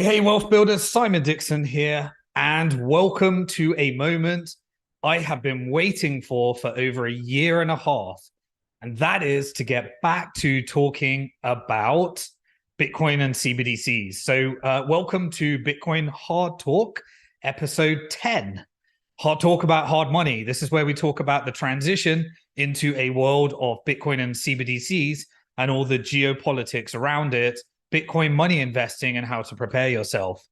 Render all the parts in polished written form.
Hey, wealth builders, Simon Dixon here, and welcome to a moment I have been waiting for over a year and a half, and that is to get back to talking about Bitcoin and CBDCs. So, welcome to Bitcoin Hard Talk, episode 10. Hard Talk about hard money. This is where we talk about the transition into a world of Bitcoin and CBDCs and all the geopolitics around it, Bitcoin money investing, and how to prepare yourself.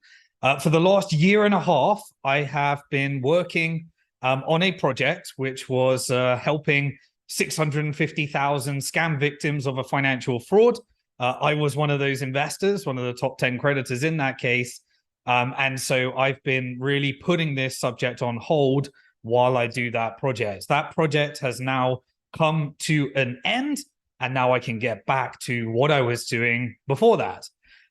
For the last year and a half, I have been working on a project which was helping 650,000 scam victims of a financial fraud. I was one of those investors, one of the top 10 creditors in that case. And so I've been really putting this subject on hold while I do that project. That project has now come to an end, and now I can get back to what I was doing before that.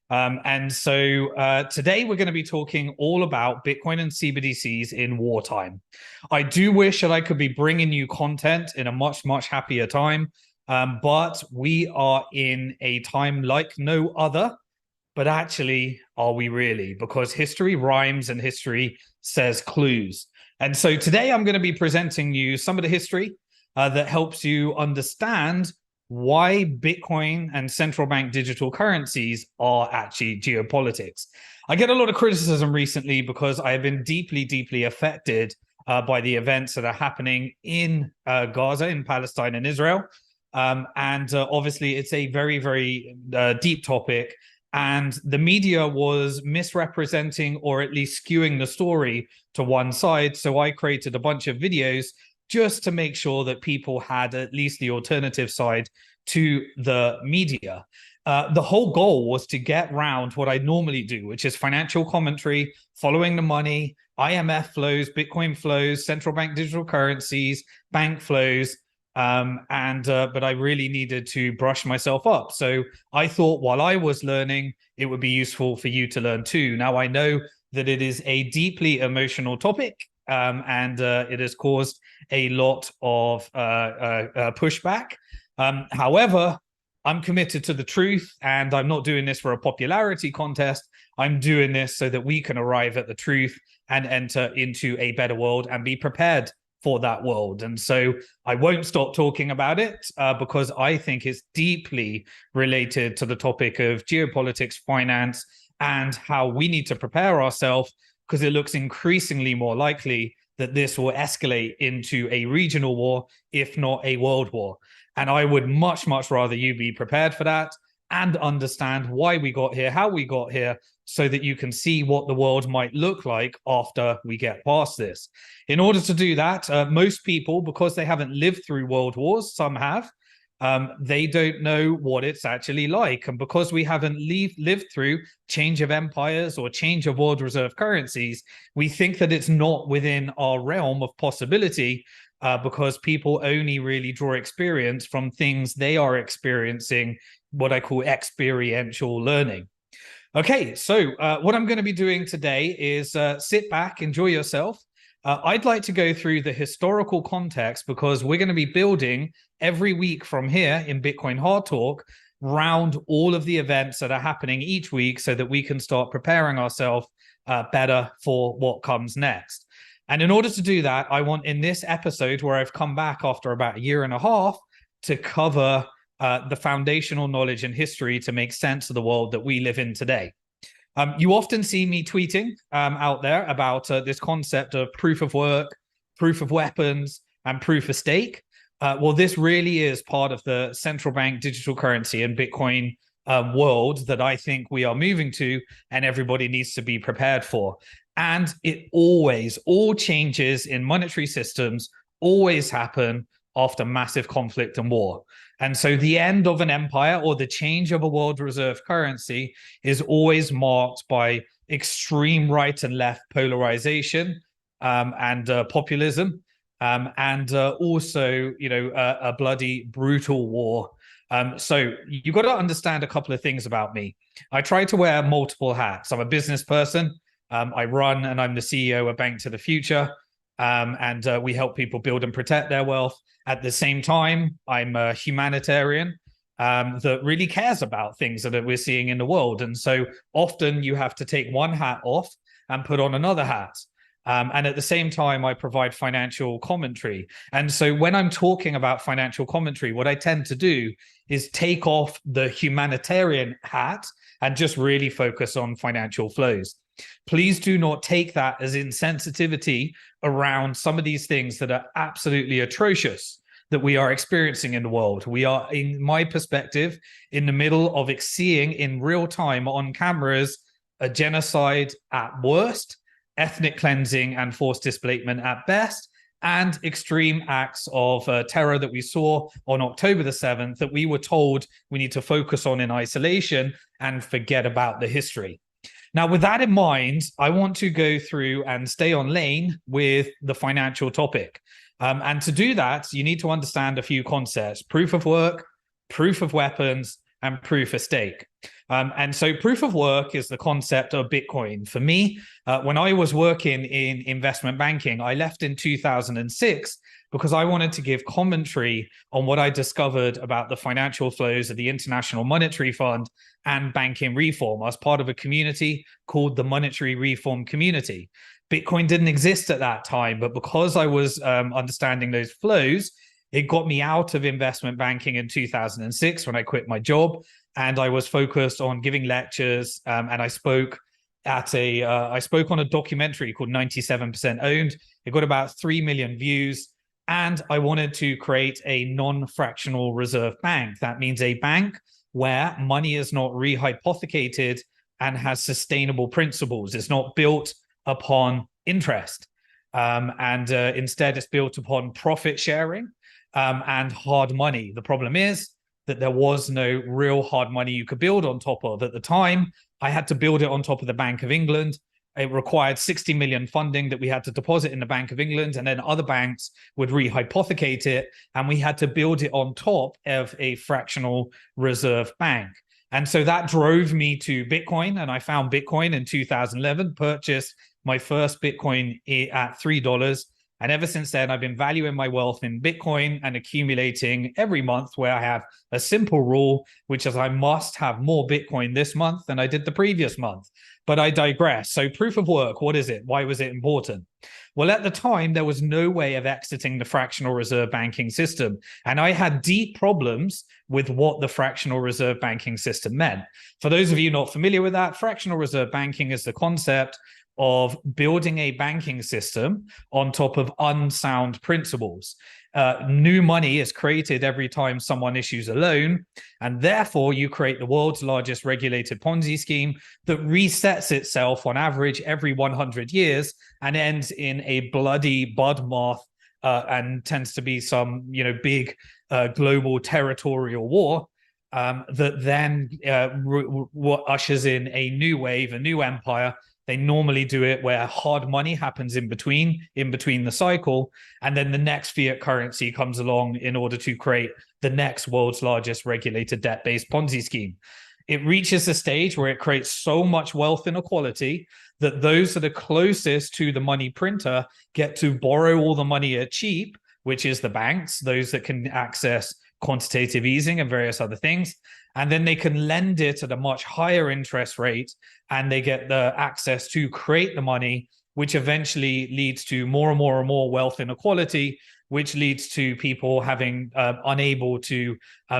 And so today we're going to be talking all about Bitcoin and CBDCs in wartime. I do wish that I could be bringing you content in a much, much happier time, but we are in a time like no other. But actually, are we really? Because history rhymes and history says clues. And so today I'm going to be presenting you some of the history that helps you understand why Bitcoin and central bank digital currencies are actually geopolitics. I get a lot of criticism recently because I have been deeply, deeply affected by the events that are happening in Gaza, in Palestine and Israel. And obviously, it's a very, very deep topic. And the media was misrepresenting or at least skewing the story to one side. So I created a bunch of videos just to make sure that people had at least the alternative side to the media. The whole goal was to get round what I normally do, which is financial commentary, following the money, IMF flows, Bitcoin flows, central bank digital currencies, bank flows. But I really needed to brush myself up. So I thought while I was learning, it would be useful for you to learn too. Now, I know that it is a deeply emotional topic, and it has caused a lot of pushback. However, I'm committed to the truth, and I'm not doing this for a popularity contest. I'm doing this so that we can arrive at the truth and enter into a better world and be prepared for that world. And so I won't stop talking about it because I think it's deeply related to the topic of geopolitics, finance, and how we need to prepare ourselves, because it looks increasingly more likely that this will escalate into a regional war, if not a world war. And I would much, much rather you be prepared for that and understand why we got here, how we got here, so that you can see what the world might look like after we get past this. In order to do that, most people, because they haven't lived through world wars, some have, they don't know what it's actually like. And because we haven't lived through change of empires or change of world reserve currencies, we think that it's not within our realm of possibility, because people only really draw experience from things they are experiencing, what I call experiential learning. Okay, so what I'm going to be doing today is sit back, enjoy yourself. I'd like to go through the historical context, because we're going to be building every week from here in Bitcoin Hard Talk round all of the events that are happening each week, so that we can start preparing ourselves better for what comes next. And in order to do that, I want, in this episode where I've come back after about a year and a half, to cover the foundational knowledge and history to make sense of the world that we live in today. You often see me tweeting out there about this concept of proof of work, proof of weapons, and proof of stake. Well, this really is part of the central bank digital currency and Bitcoin world that I think we are moving to, and everybody needs to be prepared for. And it always, all changes in monetary systems always happen after massive conflict and war. And so the end of an empire or the change of a world reserve currency is always marked by extreme right and left polarization and populism, and also, a bloody, brutal war. So you've got to understand a couple of things about me. I try to wear multiple hats. I'm a business person. I run and I'm the CEO of Bank to the Future. And we help people build and protect their wealth. At the same time, I'm a humanitarian. that really cares about things that we're seeing in the world. And so often you have to take one hat off and put on another hat. And at the same time, I provide financial commentary. And so when I'm talking about financial commentary, what I tend to do is take off the humanitarian hat and just really focus on financial flows. Please do not take that as insensitivity around some of these things that are absolutely atrocious that we are experiencing in the world. We are, in my perspective, in the middle of seeing in real time on cameras a genocide at worst, ethnic cleansing and forced displacement at best, and extreme acts of terror that we saw on October the 7th that we were told we need to focus on in isolation and forget about the history. Now, with that in mind, I want to go through and stay on lane with the financial topic. And to do that, you need to understand a few concepts: proof of work, proof of weapons, and proof of stake. And so proof of work is the concept of Bitcoin. For me, when I was working in investment banking, I left in 2006 because I wanted to give commentary on what I discovered about the financial flows of the International Monetary Fund and banking reform. I was part of a community called the Monetary Reform Community. Bitcoin didn't exist at that time, but because I was understanding those flows, it got me out of investment banking in 2006 when I quit my job, and I was focused on giving lectures. And I spoke at I spoke on a documentary called 97% Owned. It got about 3 million views, and I wanted to create a non-fractional reserve bank. That means a bank where money is not rehypothecated and has sustainable principles. It's not built upon interest, and instead it's built upon profit sharing and hard money. The problem is that there was no real hard money you could build on top of. At the time, I had to build it on top of the Bank of England. It required 60 million funding that we had to deposit in the Bank of England, and then other banks would rehypothecate it, and we had to build it on top of a fractional reserve bank. And so that drove me to Bitcoin, and I found Bitcoin in 2011, purchased my first Bitcoin at $3. And ever since then, I've been valuing my wealth in Bitcoin and accumulating every month, where I have a simple rule, which is I must have more Bitcoin this month than I did the previous month. But I digress. So proof of work, what is it? Why was it important? Well, at the time, there was no way of exiting the fractional reserve banking system. And I had deep problems with what the fractional reserve banking system meant. For those of you not familiar with that, fractional reserve banking is the concept of building a banking system on top of unsound principles. New money is created every time someone issues a loan, and therefore you create the world's largest regulated Ponzi scheme that resets itself on average every 100 years and ends in a bloody bloodbath and tends to be some big global territorial war that then ushers in a new wave, a new empire. They normally do it where hard money happens in between the cycle, and then the next fiat currency comes along in order to create the next world's largest regulated debt-based Ponzi scheme. It reaches a stage where it creates so much wealth inequality that those that are closest to the money printer get to borrow all the money at cheap, which is the banks, those that can access quantitative easing and various other things. And then they can lend it at a much higher interest rate, and they get the access to create the money, which eventually leads to more and more and more wealth inequality, which leads to people having unable to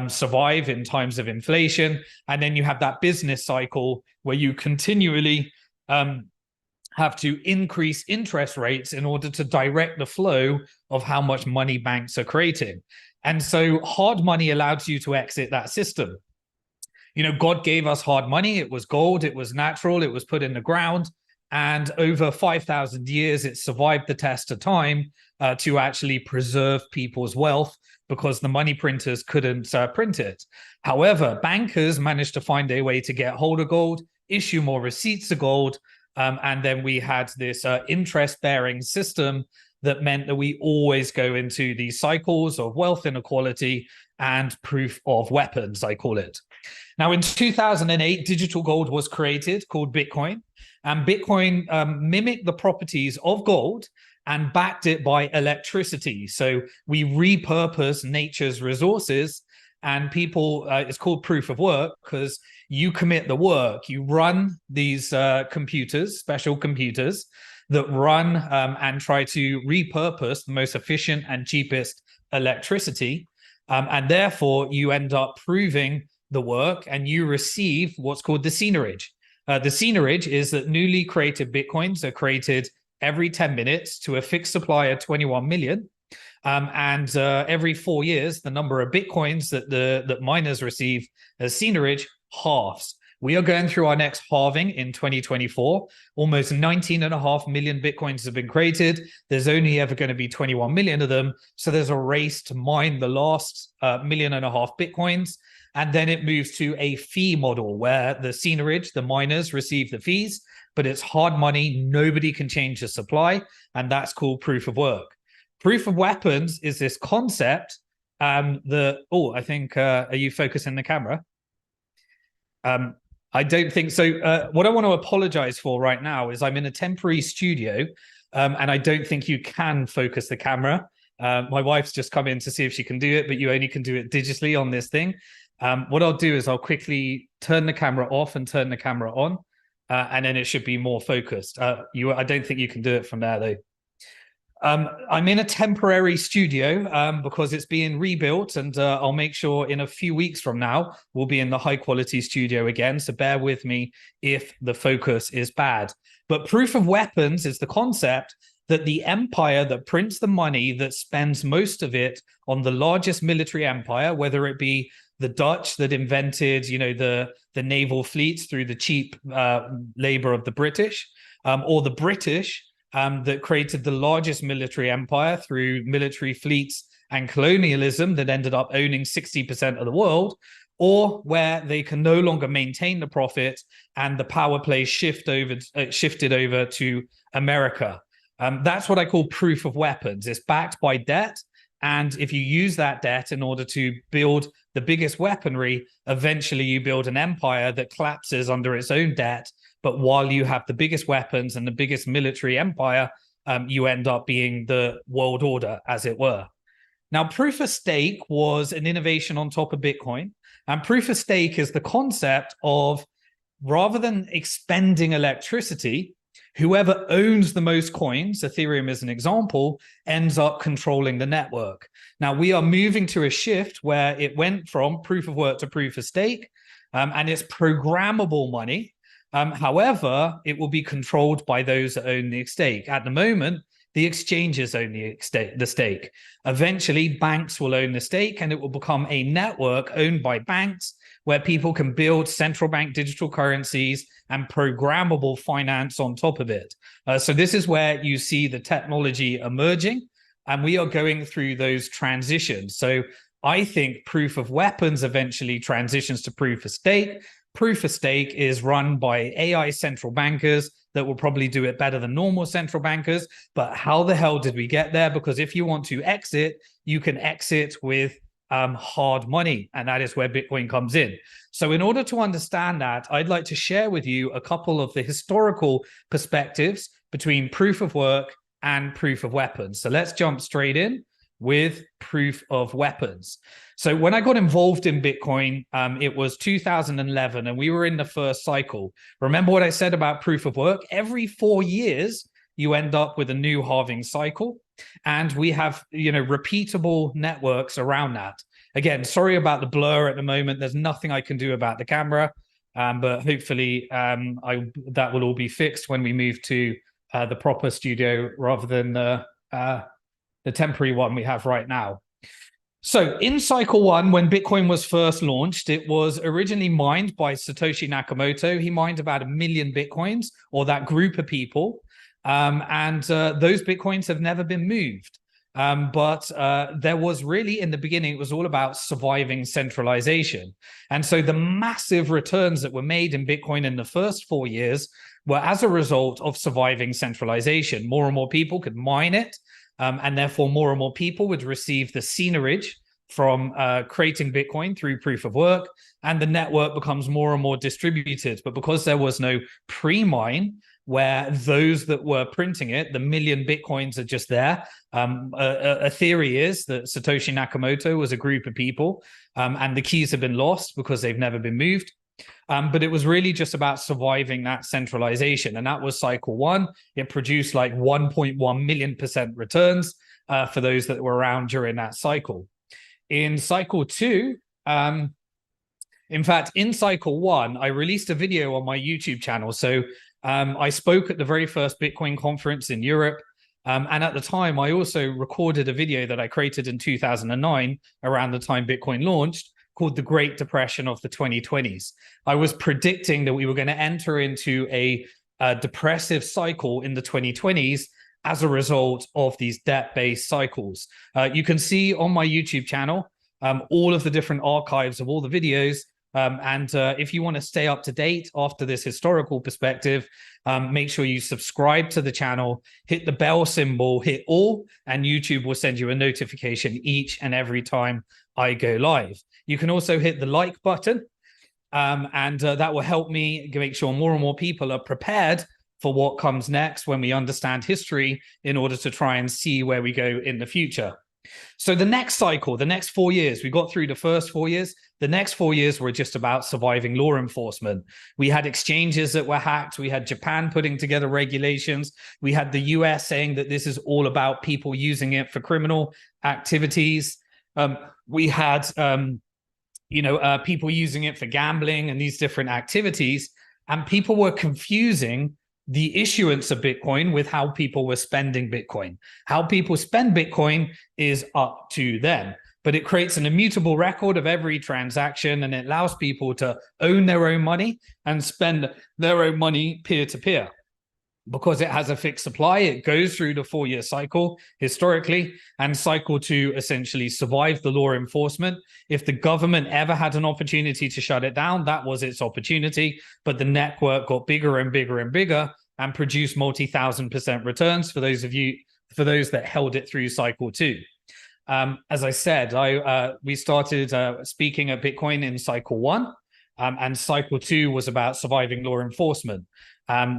survive in times of inflation. And then you have that business cycle where you continually have to increase interest rates in order to direct the flow of how much money banks are creating. And so hard money allows you to exit that system. God gave us hard money. It was gold. It was natural. It was put in the ground. And over 5,000 years, it survived the test of time to actually preserve people's wealth because the money printers couldn't print it. However, bankers managed to find a way to get hold of gold, issue more receipts of gold. And then we had this interest-bearing system that meant that we always go into these cycles of wealth inequality and proof of weapons, I call it. Now, in 2008, digital gold was created called Bitcoin, and Bitcoin mimicked the properties of gold and backed it by electricity. So we repurpose nature's resources And people, it's called proof of work because you commit the work. You run these computers, special computers that run and try to repurpose the most efficient and cheapest electricity. And therefore, you end up proving the work and you receive what's called the seigniorage. The seigniorage is that newly created Bitcoins are created every 10 minutes to a fixed supply of 21 million. And every 4 years, the number of Bitcoins that miners receive as seigniorage halves. We are going through our next halving in 2024. Almost 19.5 million Bitcoins have been created. There's only ever going to be 21 million of them. So there's a race to mine the last 1.5 million Bitcoins. And then it moves to a fee model where the seigniorage, the miners receive the fees, but it's hard money. Nobody can change the supply. And that's called proof of work. Proof of weapons is this concept I think, are you focusing the camera? I don't think so. What I want to apologize for right now is I'm in a temporary studio and I don't think you can focus the camera. My wife's just come in to see if she can do it, but you only can do it digitally on this thing. What I'll do is I'll quickly turn the camera off and turn the camera on, and then it should be more focused. I don't think you can do it from there, though. I'm in a temporary studio because it's being rebuilt, and I'll make sure in a few weeks from now we'll be in the high quality studio again. So bear with me if the focus is bad. But proof of weapons is the concept that the empire that prints the money, that spends most of it on the largest military empire, whether it be the Dutch that invented, the naval fleets through the cheap labor of the British, or the British that created the largest military empire through military fleets and colonialism that ended up owning 60% of the world, or where they can no longer maintain the profit and the power play shifted over to America. That's what I call proof of weapons. It's backed by debt. And if you use that debt in order to build the biggest weaponry, eventually you build an empire that collapses under its own debt. But while you have the biggest weapons and the biggest military empire, you end up being the world order, as it were. Now, proof of stake was an innovation on top of Bitcoin. And proof of stake is the concept of, rather than expending electricity, whoever owns the most coins, Ethereum is an example, ends up controlling the network. Now, we are moving to a shift where it went from proof of work to proof of stake, and it's programmable money. However, it will be controlled by those that own the stake. At the moment, the exchanges own the stake. Eventually, banks will own the stake, and it will become a network owned by banks where people can build central bank digital currencies and programmable finance on top of it. So this is where you see the technology emerging, and we are going through those transitions. So I think proof of weapons eventually transitions to proof of stake. Proof of stake is run by AI central bankers that will probably do it better than normal central bankers. But how the hell did we get there? Because if you want to exit, you can exit with hard money, and that is where Bitcoin comes in. So in order to understand that, I'd like to share with you a couple of the historical perspectives between proof of work and proof of weapons. So let's jump straight in with proof of weapons. So when I got involved in Bitcoin, it was 2011, and we were in the first cycle. Remember what I said about proof of work? Every 4 years, you end up with a new halving cycle. And we have, repeatable networks around that. Again, sorry about the blur at the moment. There's nothing I can do about the camera, but hopefully that will all be fixed when we move to the proper studio rather than the temporary one we have right now. So in cycle one, when Bitcoin was first launched, it was originally mined by Satoshi Nakamoto. He mined about 1 million Bitcoins, or that group of people. And those Bitcoins have never been moved. But there was really, in the beginning, it was all about surviving centralization. And so the massive returns that were made in Bitcoin in the first 4 years were as a result of surviving centralization. More and more people could mine it, and therefore more and more people would receive the seigniorage from creating Bitcoin through proof of work, and the network becomes more and more distributed. But because there was no pre-mine, where those that were printing it, the million Bitcoins are just there. A theory is that Satoshi Nakamoto was a group of people, and the keys have been lost because they've never been moved. But it was really just about surviving that centralization. And that was cycle one. It produced like 1.1 million% returns for those that were around during that cycle. In cycle two, in fact, in cycle one, I released a video on my YouTube channel. So I spoke at the very first Bitcoin conference in Europe. And at the time, I also recorded a video that I created in 2009, around the time Bitcoin launched, called The Great Depression of the 2020s. I was predicting that we were going to enter into a depressive cycle in the 2020s as a result of these debt-based cycles. You can see on my YouTube channel all of the different archives of all the videos. And if you want to stay up to date after this historical perspective, make sure you subscribe to the channel, hit the bell symbol, hit all, and YouTube will send you a notification each and every time I go live. You can also hit the like button, and that will help me make sure more and more people are prepared for what comes next when we understand history in order to try and see where we go in the future. So the next cycle, the next 4 years, we got through the first 4 years. The next 4 years were just about surviving law enforcement. We had exchanges that were hacked. We had Japan putting together regulations. We had the US saying that this is all about people using it for criminal activities. We had, people using it for gambling and these different activities. And people were confusing the issuance of Bitcoin with how people were spending Bitcoin. How people spend Bitcoin is up to them, but it creates an immutable record of every transaction, and it allows people to own their own money and spend their own money peer-to-peer. Because it has a fixed supply, it goes through the 4-year cycle historically, and cycle two essentially survived the law enforcement. If the government ever had an opportunity to shut it down, that was its opportunity, but the network got bigger and bigger and bigger and produced multi-thousand% returns for those that held it through cycle two. As I said, we started speaking at Bitcoin in cycle one, and cycle two was about surviving law enforcement.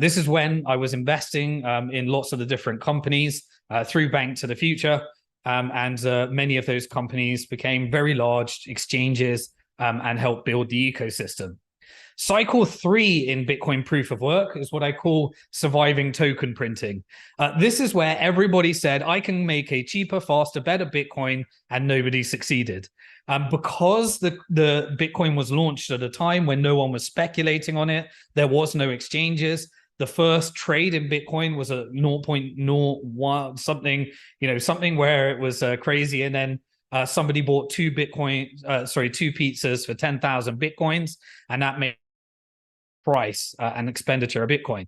This is when I was investing in lots of the different companies through Bank to the Future, and many of those companies became very large exchanges and helped build the ecosystem. Cycle three in Bitcoin proof of work is what I call surviving token printing. This is where everybody said, I can make a cheaper, faster, better Bitcoin, and nobody succeeded. Because the Bitcoin was launched at a time when no one was speculating on it, there was no exchanges. The first trade in Bitcoin was a 0.01 something, something where it was crazy. And then somebody bought two pizzas for 10,000 Bitcoins, and that made price and expenditure of Bitcoin.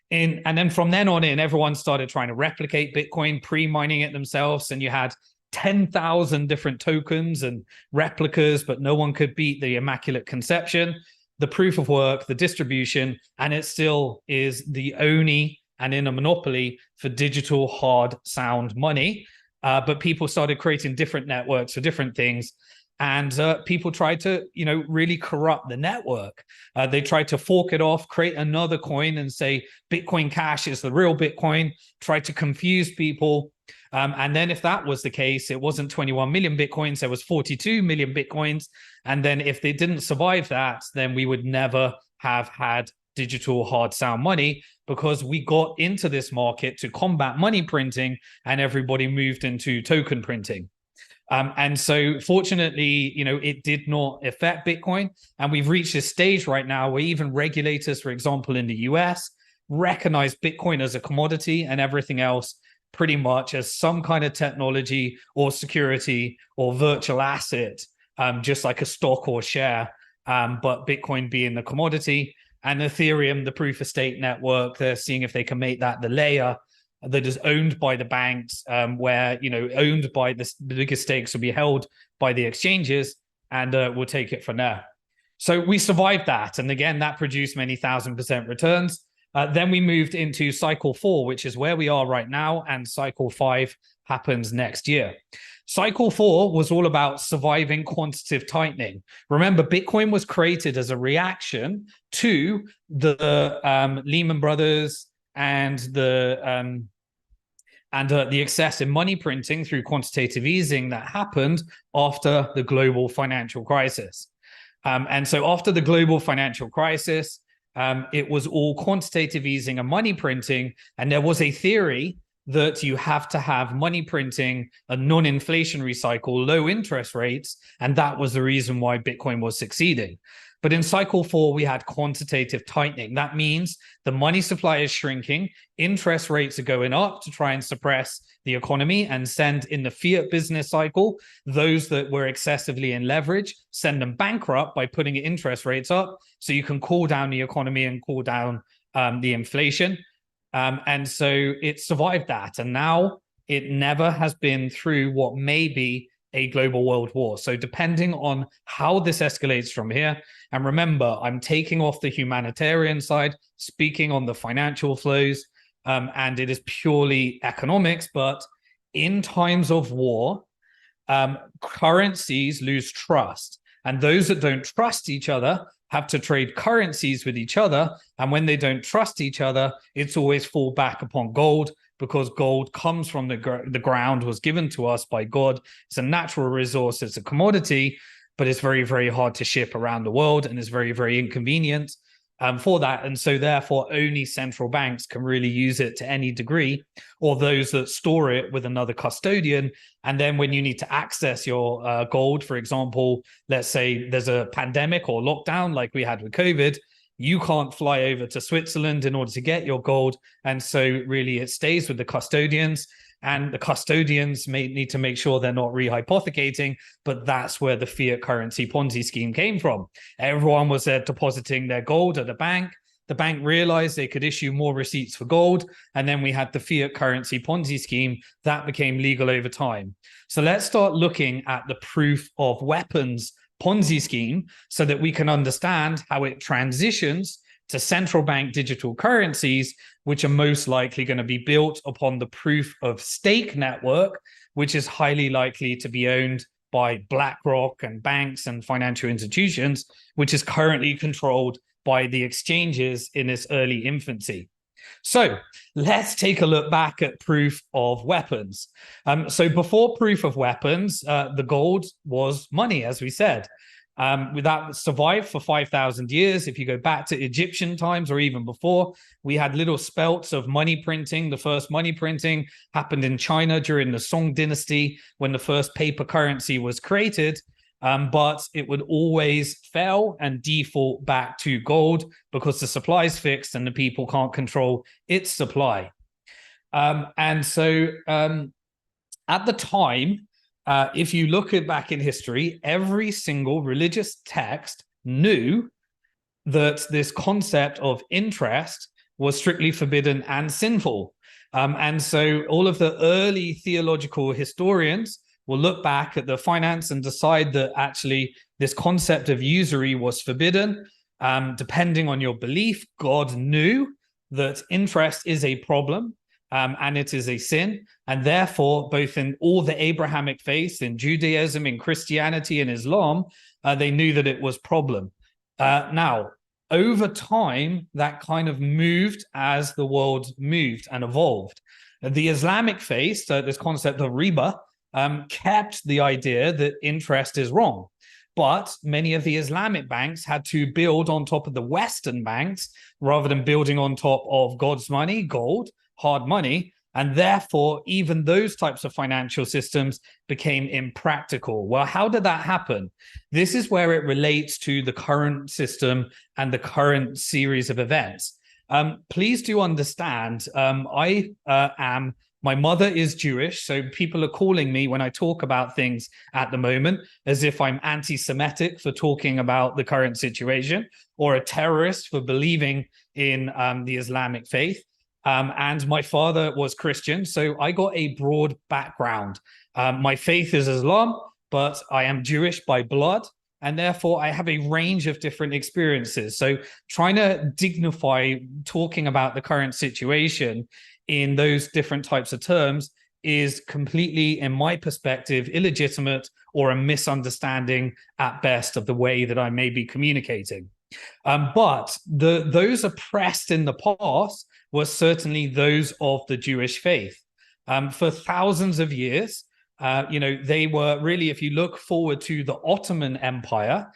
And then from then on in, everyone started trying to replicate Bitcoin, pre-mining it themselves, and you had 10,000 different tokens and replicas, but no one could beat the Immaculate Conception, the proof of work, the distribution, and it still is the only and in a monopoly for digital hard sound money. But people started creating different networks for different things. And people tried to, really corrupt the network. They tried to fork it off, create another coin and say Bitcoin Cash is the real Bitcoin, tried to confuse people. And then if that was the case, it wasn't 21 million Bitcoins, there was 42 million Bitcoins. And then if they didn't survive that, then we would never have had digital hard sound money, because we got into this market to combat money printing and everybody moved into token printing. And so fortunately, it did not affect Bitcoin. And we've reached a stage right now where even regulators, for example, in the US, recognize Bitcoin as a commodity and everything else pretty much as some kind of technology or security or virtual asset, just like a stock or share, but Bitcoin being the commodity. And Ethereum, the proof of stake network, they're seeing if they can make that the layer that is owned by the banks, where, owned by the biggest stakes will be held by the exchanges, and we'll take it from there. So we survived that. And again, that produced many 1,000% returns. Then we moved into cycle 4, which is where we are right now. And cycle 5 happens next year. Cycle 4 was all about surviving quantitative tightening. Remember, Bitcoin was created as a reaction to the Lehman Brothers, and the excess in money printing through quantitative easing that happened after the global financial crisis. And so after the global financial crisis, it was all quantitative easing and money printing. And there was a theory that you have to have money printing, a non-inflationary cycle, low interest rates. And that was the reason why Bitcoin was succeeding. But in cycle 4, we had quantitative tightening. That means the money supply is shrinking, interest rates are going up to try and suppress the economy and send in the fiat business cycle those that were excessively in leverage, send them bankrupt by putting interest rates up so you can cool down the economy and cool down the inflation. And so it survived that. And now it never has been through what may be a global world war. So depending on how this escalates from here, and remember, I'm taking off the humanitarian side, speaking on the financial flows, and it is purely economics, but in times of war, currencies lose trust. And those that don't trust each other have to trade currencies with each other. And when they don't trust each other, it's always fall back upon gold, because gold comes from the ground, was given to us by God. It's a natural resource, it's a commodity, but it's very, very hard to ship around the world and is very, very inconvenient for that. And so therefore, only central banks can really use it to any degree, or those that store it with another custodian. And then when you need to access your gold, for example, let's say there's a pandemic or lockdown like we had with COVID, you can't fly over to Switzerland in order to get your gold. And so really it stays with the custodians, and the custodians may need to make sure they're not rehypothecating, but that's where the fiat currency Ponzi scheme came from. Everyone was depositing their gold at the bank. The bank realized they could issue more receipts for gold. And then we had the fiat currency Ponzi scheme that became legal over time. So let's start looking at the proof of weapons Ponzi scheme so that we can understand how it transitions to central bank digital currencies, which are most likely going to be built upon the proof of stake network, which is highly likely to be owned by BlackRock and banks and financial institutions, which is currently controlled by the exchanges in its early infancy. So let's take a look back at proof of weapons. So before proof of weapons, the gold was money, as we said. That survived for 5,000 years. If you go back to Egyptian times or even before, we had little spelts of money printing. The first money printing happened in China during the Song dynasty when the first paper currency was created. But it would always fail and default back to gold because the supply is fixed and the people can't control its supply. And so at the time, if you look back in history, every single religious text knew that this concept of interest was strictly forbidden and sinful. And so all of the early theological historians will look back at the finance and decide that actually this concept of usury was forbidden. Depending on your belief, God knew that interest is a problem and it is a sin. And therefore, both in all the Abrahamic faiths, in Judaism, in Christianity, and Islam, they knew that it was a problem. Now, over time, that kind of moved as the world moved and evolved. The Islamic faith, so this concept of riba, kept the idea that interest is wrong. But many of the Islamic banks had to build on top of the Western banks rather than building on top of God's money, gold, hard money. And therefore, even those types of financial systems became impractical. Well, how did that happen? This is where it relates to the current system and the current series of events. Please do understand, my mother is Jewish, so people are calling me when I talk about things at the moment as if I'm anti-Semitic for talking about the current situation or a terrorist for believing in the Islamic faith. And my father was Christian, so I got a broad background. My faith is Islam, but I am Jewish by blood, and therefore I have a range of different experiences. So trying to dignify talking about the current situation in those different types of terms is completely, in my perspective, illegitimate or a misunderstanding at best of the way that I may be communicating. But those oppressed in the past were certainly those of the Jewish faith. For thousands of years, they were really, if you look forward to the Ottoman Empire,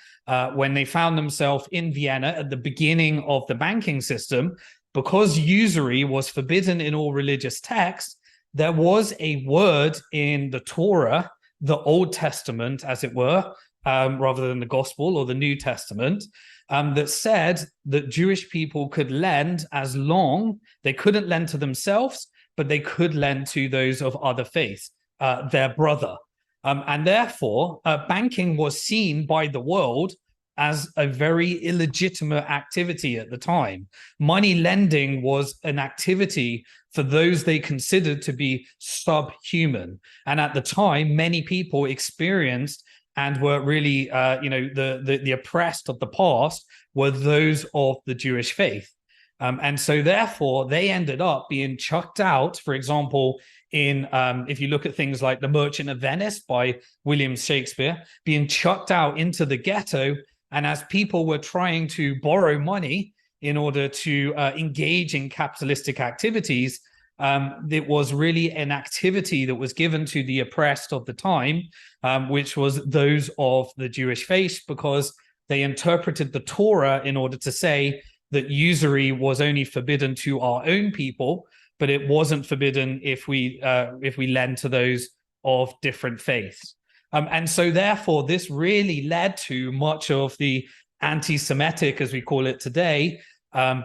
when they found themselves in Vienna at the beginning of the banking system, because usury was forbidden in all religious texts, there was a word in the Torah, the Old Testament, as it were, rather than the Gospel or the New Testament, that said that Jewish people could lend as long, they couldn't lend to themselves, but they could lend to those of other faiths, their brother. And therefore, banking was seen by the world as a very illegitimate activity at the time. Money lending was an activity for those they considered to be subhuman. And at the time, many people experienced and were really, the oppressed of the past were those of the Jewish faith. And so therefore, they ended up being chucked out, for example, in if you look at things like The Merchant of Venice by William Shakespeare, being chucked out into the ghetto. And as people were trying to borrow money in order to engage in capitalistic activities, it was really an activity that was given to the oppressed of the time, which was those of the Jewish faith, because they interpreted the Torah in order to say that usury was only forbidden to our own people, but it wasn't forbidden if we lend to those of different faiths. And so therefore, this really led to much of the anti-Semitic, as we call it today,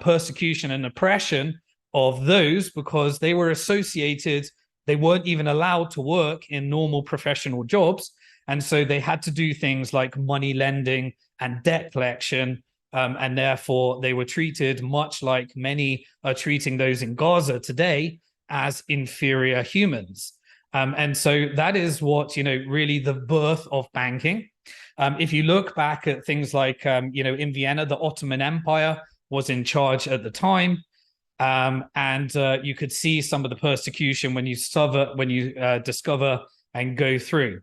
persecution and oppression of those, because they were associated, they weren't even allowed to work in normal professional jobs. And so they had to do things like money lending and debt collection. And therefore, they were treated much like many are treating those in Gaza today as inferior humans. And so that is what, really the birth of banking. If you look back at things like, in Vienna, the Ottoman Empire was in charge at the time. And you could see some of the persecution when you discover and go through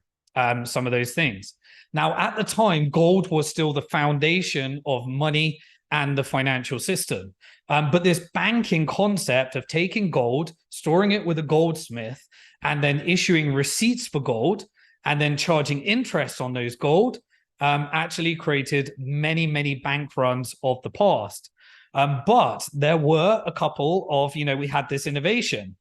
some of those things. Now, at the time, gold was still the foundation of money and the financial system. But this banking concept of taking gold, storing it with a goldsmith, and then issuing receipts for gold, and then charging interest on those gold, actually created many, many bank runs of the past. But there were a couple of, we had this innovation.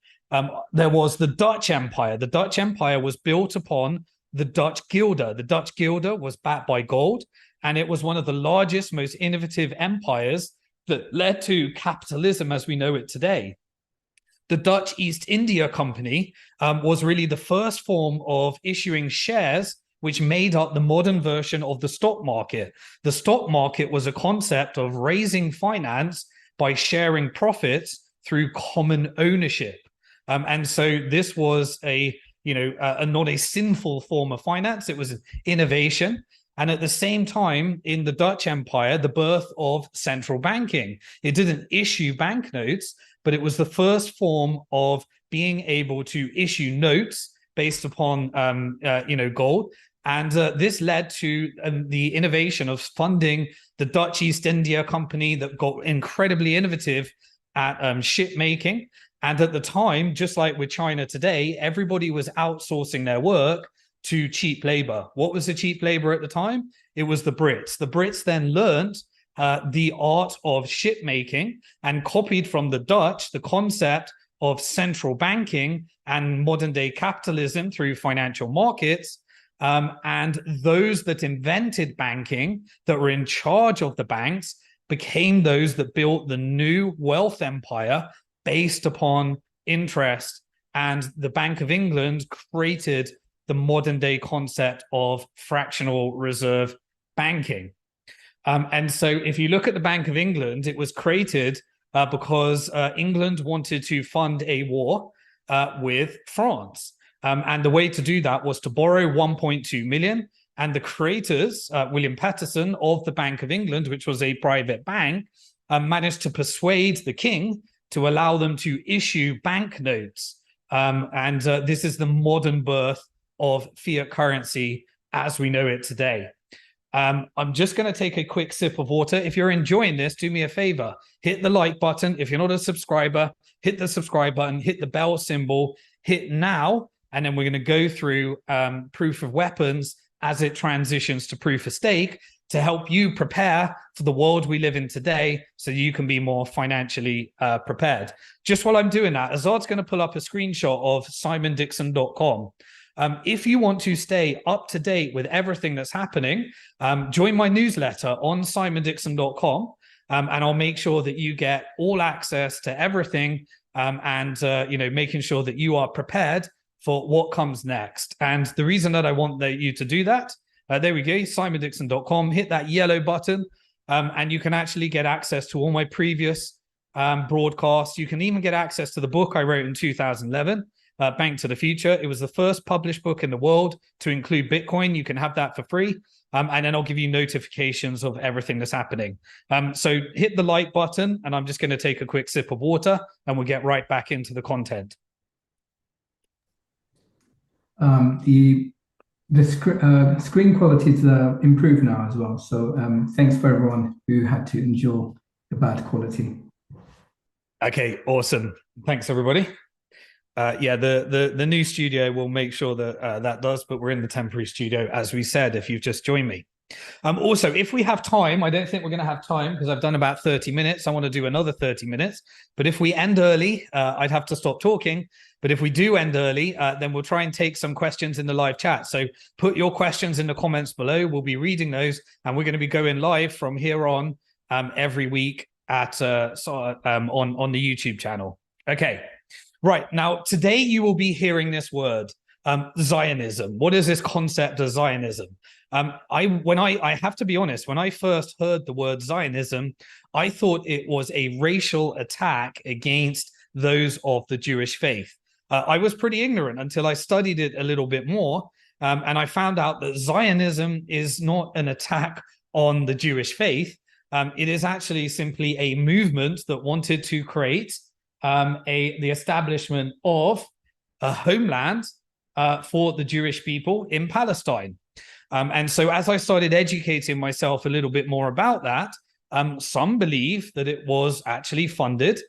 There was the Dutch Empire. The Dutch Empire was built upon the Dutch guilder. The Dutch guilder was backed by gold, and it was one of the largest, most innovative empires that led to capitalism as we know it today. The Dutch East India Company was really the first form of issuing shares, which made up the modern version of the stock market. The stock market was a concept of raising finance by sharing profits through common ownership. And so this was not a sinful form of finance. It was an innovation. And at the same time, in the Dutch Empire, the birth of central banking. It didn't issue banknotes, but it was the first form of being able to issue notes based upon, gold. And this led to the innovation of funding the Dutch East India Company that got incredibly innovative at ship making. And at the time, just like with China today, everybody was outsourcing their work to cheap labor. What was the cheap labor at the time? It was the Brits. The Brits then learned the art of ship making and copied from the Dutch the concept of central banking and modern day capitalism through financial markets. And those that invented banking, that were in charge of the banks, became those that built the new wealth empire based upon interest. And the Bank of England created the modern day concept of fractional reserve banking. And so if you look at the Bank of England, it was created because England wanted to fund a war with France. And the way to do that was to borrow 1.2 million. And the creators, William Paterson of the Bank of England, which was a private bank, managed to persuade the king to allow them to issue banknotes. And this is the modern birth of fiat currency as we know it today. I'm just going to take a quick sip of water. If you're enjoying this, do me a favor, hit the like button. If you're not a subscriber, hit the subscribe button, hit the bell symbol, hit now, and then we're going to go through proof of weapons as it transitions to proof of stake to help you prepare for the world we live in today so you can be more financially prepared. Just while I'm doing that, Azad's going to pull up a screenshot of simondixon.com. If you want to stay up to date with everything that's happening, join my newsletter on simondixon.com, and I'll make sure that you get all access to everything, and making sure that you are prepared for what comes next. And the reason that I want you to do that, there we go, simondixon.com, hit that yellow button, and you can actually get access to all my previous broadcasts. You can even get access to the book I wrote in 2011. Bank to the Future. It was the first published book in the world to include Bitcoin. You can have that for free. And then I'll give you notifications of everything that's happening. So hit the like button, and I'm just going to take a quick sip of water, and we'll get right back into the content. The screen quality is improved now as well. So thanks for everyone who had to endure the bad quality. Okay, awesome. Thanks, everybody. The new studio will make sure that that does, but we're in the temporary studio, as we said, if you've just joined me. Also, if we have time, I don't think we're going to have time because I've done about 30 minutes. I want to do another 30 minutes. But if we end early, I'd have to stop talking. But if we do end early, then we'll try and take some questions in the live chat. So put your questions in the comments below. We'll be reading those, and we're going to be going live from here on every week at on the YouTube channel. Okay. Right. Now, today you will be hearing this word, Zionism. What is this concept of Zionism? I have to be honest, when I first heard the word Zionism, I thought it was a racial attack against those of the Jewish faith. I was pretty ignorant until I studied it a little bit more, and I found out that Zionism is not an attack on the Jewish faith. It is actually simply a movement that wanted to create the establishment of a homeland for the Jewish people in Palestine. And so as I started educating myself a little bit more about that, some believe that it was actually funded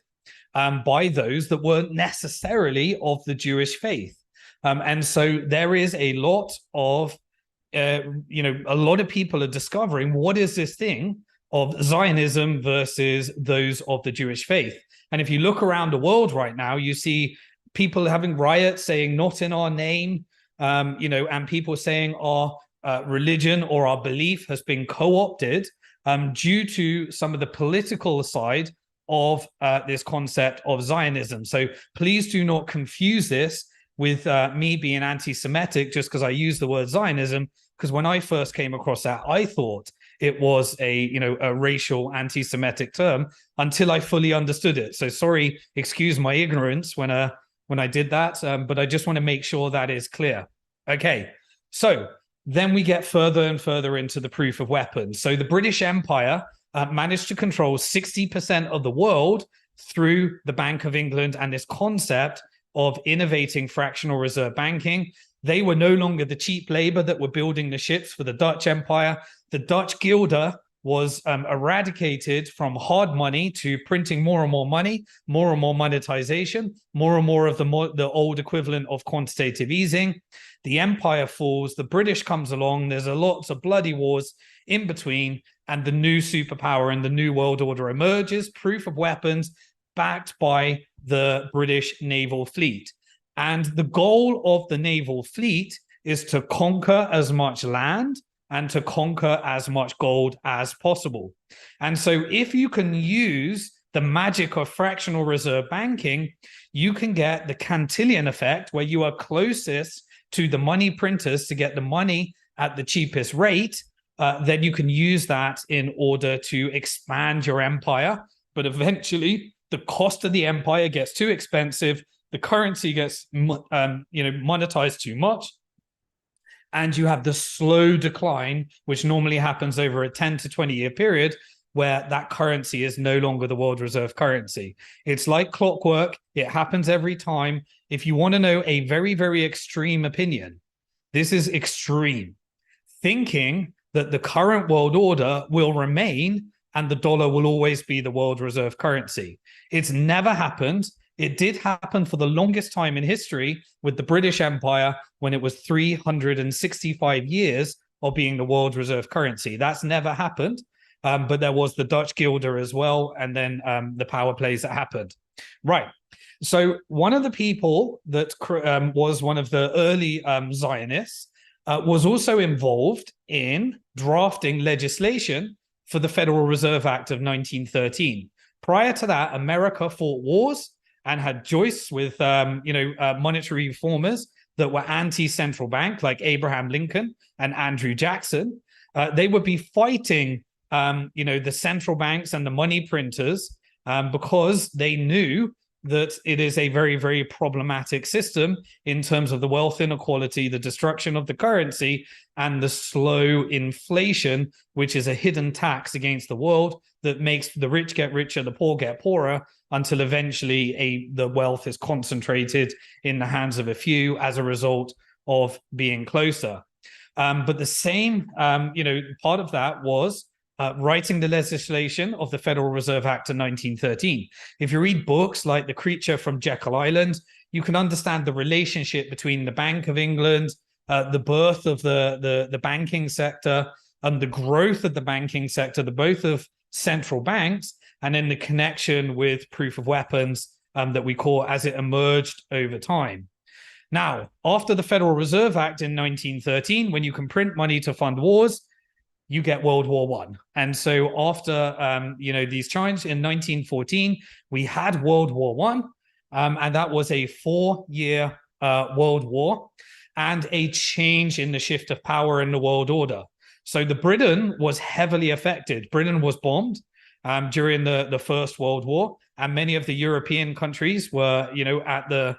by those that weren't necessarily of the Jewish faith. And so there is a lot of, a lot of people are discovering what is this thing of Zionism versus those of the Jewish faith. And if you look around the world right now, you see people having riots saying not in our name, and people saying our religion or our belief has been co-opted due to some of the political side of this concept of Zionism. So please do not confuse this with me being anti-Semitic just because I use the word Zionism, because when I first came across that, I thought it was a racial anti-Semitic term until I fully understood it. So sorry, excuse my ignorance when I did that, but I just want to make sure that is clear. Okay, so then we get further and further into the proof of weapons. So the British Empire managed to control 60% of the world through the Bank of England and this concept of innovating fractional reserve banking. They were no longer the cheap labor that were building the ships for the Dutch Empire. The Dutch guilder was eradicated from hard money to printing more and more money, more and more monetization, more and more of the old equivalent of quantitative easing. The empire falls, the British comes along, there's lots of bloody wars in between, and the new superpower and the new world order emerges, proof of weapons, backed by the British naval fleet. And the goal of the naval fleet is to conquer as much land and to conquer as much gold as possible. And so if you can use the magic of fractional reserve banking, you can get the Cantillon effect, where you are closest to the money printers to get the money at the cheapest rate. Then you can use that in order to expand your empire. But eventually, the cost of the empire gets too expensive. The currency gets monetized too much. And you have the slow decline, which normally happens over a 10 to 20 year period, where that currency is no longer the world reserve currency. It's like clockwork. It happens every time. If you want to know a very, very extreme opinion, this is extreme. Thinking that the current world order will remain and the dollar will always be the world reserve currency. It's never happened. It did happen for the longest time in history with the British Empire when it was 365 years of being the world reserve currency. That's never happened. But there was the Dutch guilder as well, and then the power plays that happened. Right. So one of the people that was one of the early Zionists was also involved in drafting legislation for the Federal Reserve Act of 1913. Prior to that, America fought wars and had joists with monetary reformers that were anti-central bank, like Abraham Lincoln and Andrew Jackson. They would be fighting the central banks and the money printers because they knew that it is a very, very problematic system in terms of the wealth inequality, the destruction of the currency, and the slow inflation, which is a hidden tax against the world that makes the rich get richer, the poor get poorer, until eventually the wealth is concentrated in the hands of a few as a result of being closer. But the same, part of that was writing the legislation of the Federal Reserve Act of 1913. If you read books like The Creature from Jekyll Island, you can understand the relationship between the Bank of England, the birth of the banking sector, and the growth of the banking sector, the both of central banks, and then the connection with proof of weapons that we call as it emerged over time. Now, after the Federal Reserve Act in 1913, when you can print money to fund wars, you get World War I. And so after, these changes in 1914, we had World War I, and that was a 4-year world war and a change in the shift of power in the world order. So the Britain was heavily affected. Britain was bombed during the First World War, and many of the European countries were, at the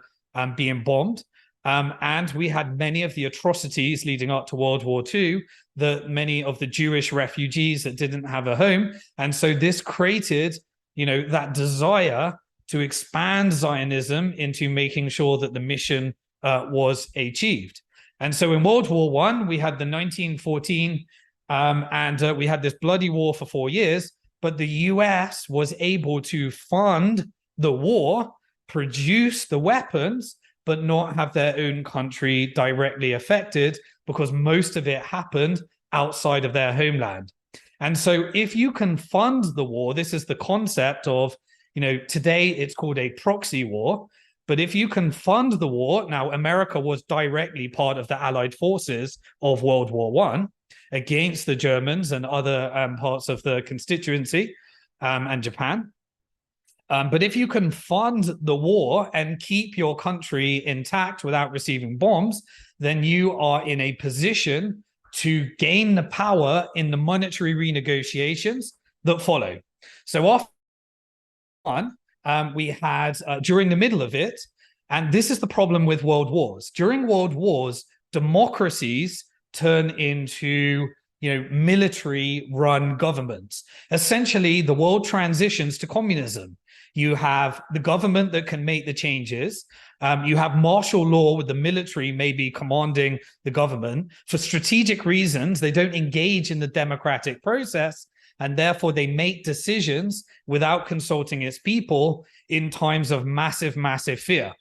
being bombed. And we had many of the atrocities leading up to World War II, many of the Jewish refugees that didn't have a home. And so this created, that desire to expand Zionism into making sure that the mission was achieved. And so in World War I, we had the 1914, and we had this bloody war for 4 years, but the US was able to fund the war, produce the weapons, but not have their own country directly affected because most of it happened outside of their homeland. And so if you can fund the war, this is the concept of, today it's called a proxy war, but if you can fund the war, now America was directly part of the Allied forces of World War I against the Germans and other parts of the constituency and Japan. But if you can fund the war and keep your country intact without receiving bombs, then you are in a position to gain the power in the monetary renegotiations that follow. So after we had, during the middle of it, and this is the problem with world wars. During world wars, democracies turn into military-run governments. Essentially, the world transitions to communism. You have the government that can make the changes. You have martial law with the military maybe commanding the government. For strategic reasons, they don't engage in the democratic process, and therefore they make decisions without consulting its people in times of massive, massive fear.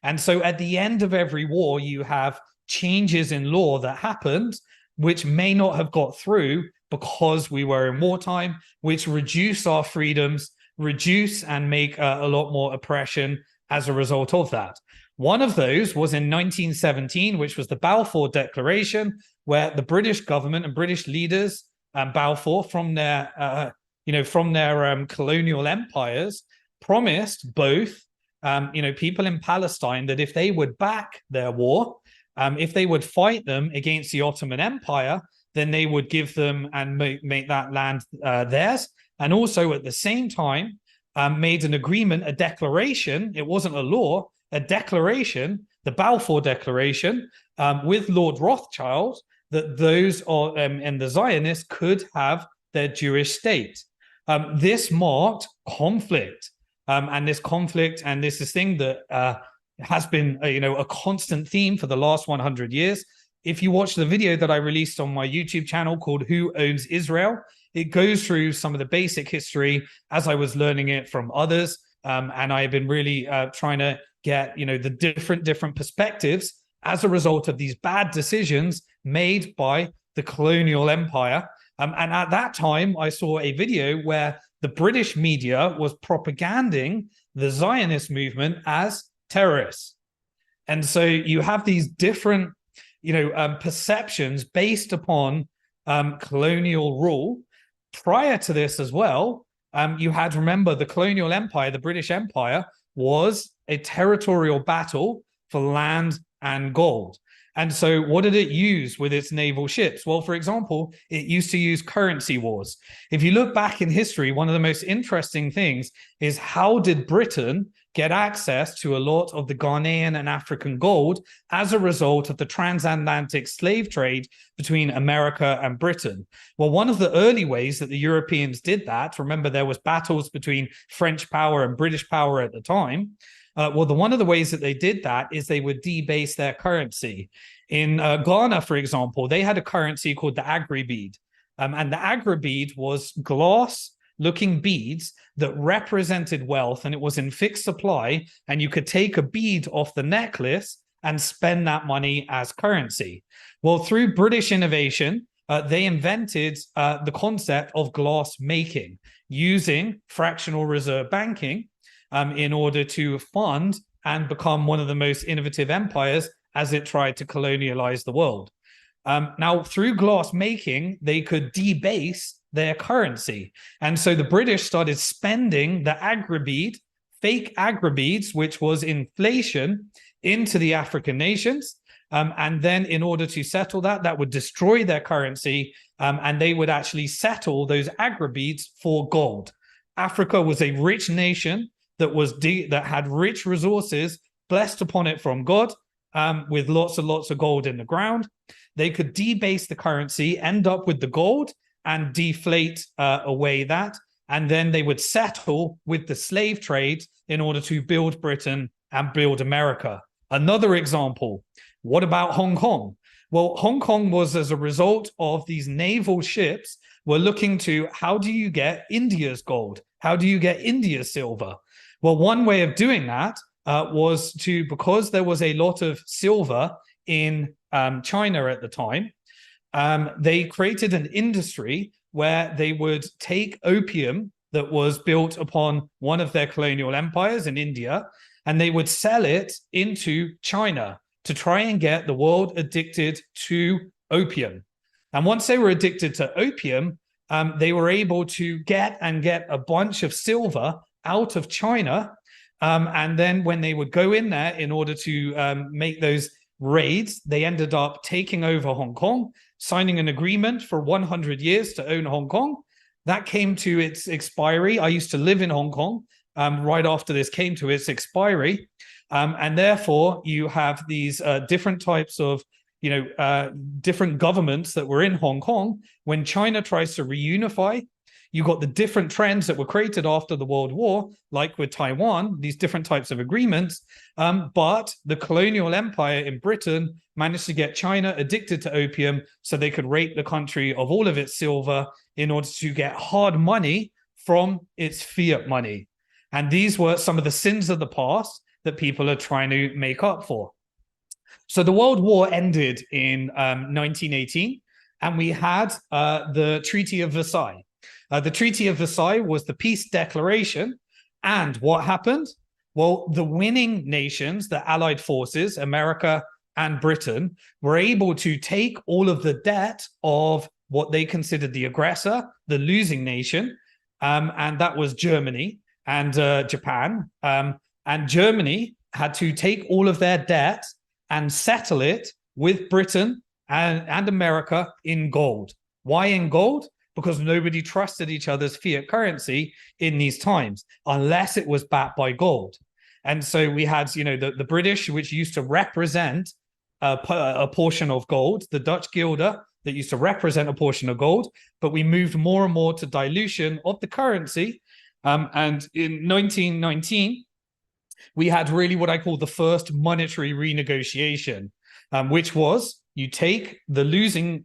And so at the end of every war, you have changes in law that happened, which may not have got through because we were in wartime, which reduce our freedoms, reduce and make a lot more oppression as a result of that. One of those was in 1917, which was the Balfour Declaration, where the British government and British leaders, Balfour, from their colonial empires, promised both, people in Palestine that if they would back their war, if they would fight them against the Ottoman Empire, then they would give them and make that land theirs. And also at the same time, made an agreement, a declaration, it wasn't a law, a declaration, the Balfour Declaration, with Lord Rothschild, that those and the Zionists could have their Jewish state. This marked conflict, and this conflict, and this is thing that has been a constant theme for the last 100 years, if you watch the video that I released on my YouTube channel called Who Owns Israel, it goes through some of the basic history as I was learning it from others. And I've been really trying to get, the different perspectives as a result of these bad decisions made by the colonial empire. And at that time, I saw a video where the British media was propaganding the Zionist movement as terrorists. And so you have these different, perceptions based upon colonial rule. Prior to this as well, you had, remember, the colonial empire, the British Empire, was a territorial battle for land and gold. And so what did it use with its naval ships? Well, for example, it used to use currency wars. If you look back in history, one of the most interesting things is how did Britain get access to a lot of the Ghanaian and African gold as a result of the transatlantic slave trade between America and Britain? Well, one of the early ways that the Europeans did that, remember there was battles between French power and British power at the time. One of the ways that they did that is they would debase their currency. In Ghana, for example, they had a currency called the agri-bead. And the agri-bead was glass-looking beads that represented wealth, and it was in fixed supply, and you could take a bead off the necklace and spend that money as currency. Well, through British innovation, they invented the concept of glass making using fractional reserve banking in order to fund and become one of the most innovative empires as it tried to colonialize the world. Now, through glass making, they could debase their currency. And so the British started spending the agri-bead, fake agri-beads, which was inflation, into the African nations. And then in order to settle that, that would destroy their currency, and they would actually settle those agri-beads for gold. Africa was a rich nation that had rich resources blessed upon it from God, with lots and lots of gold in the ground. They could debase the currency, end up with the gold, and deflate away that. And then they would settle with the slave trade in order to build Britain and build America. Another example, what about Hong Kong? Well, Hong Kong was as a result of these naval ships were looking to, how do you get India's gold? How do you get India's silver? Well, one way of doing that was because there was a lot of silver in China at the time, they created an industry where they would take opium that was built upon one of their colonial empires in India, and they would sell it into China to try and get the world addicted to opium. And once they were addicted to opium, they were able to get a bunch of silver out of China. And then when they would go in there in order to make those raids, they ended up taking over Hong Kong, signing an agreement for 100 years to own Hong Kong. That came to its expiry. I used to live in Hong Kong right after this came to its expiry. And therefore, you have these different types of, different governments that were in Hong Kong. When China tries to reunify, you got the different trends that were created after the World War, like with Taiwan, these different types of agreements. But the colonial empire in Britain managed to get China addicted to opium so they could rape the country of all of its silver in order to get hard money from its fiat money. And these were some of the sins of the past that people are trying to make up for. So the World War ended in 1918, and we had the Treaty of Versailles. The Treaty of Versailles was the peace declaration. And what happened? Well, the winning nations, the Allied forces, America and Britain, were able to take all of the debt of what they considered the aggressor, the losing nation, and that was Germany and Japan. And Germany had to take all of their debt and settle it with Britain and America in gold. Why in gold? Because nobody trusted each other's fiat currency in these times, unless it was backed by gold. And so we had, the British, which used to represent a portion of gold, the Dutch guilder that used to represent a portion of gold, but we moved more and more to dilution of the currency. And in 1919, we had really what I call the first monetary renegotiation. which was you take the losing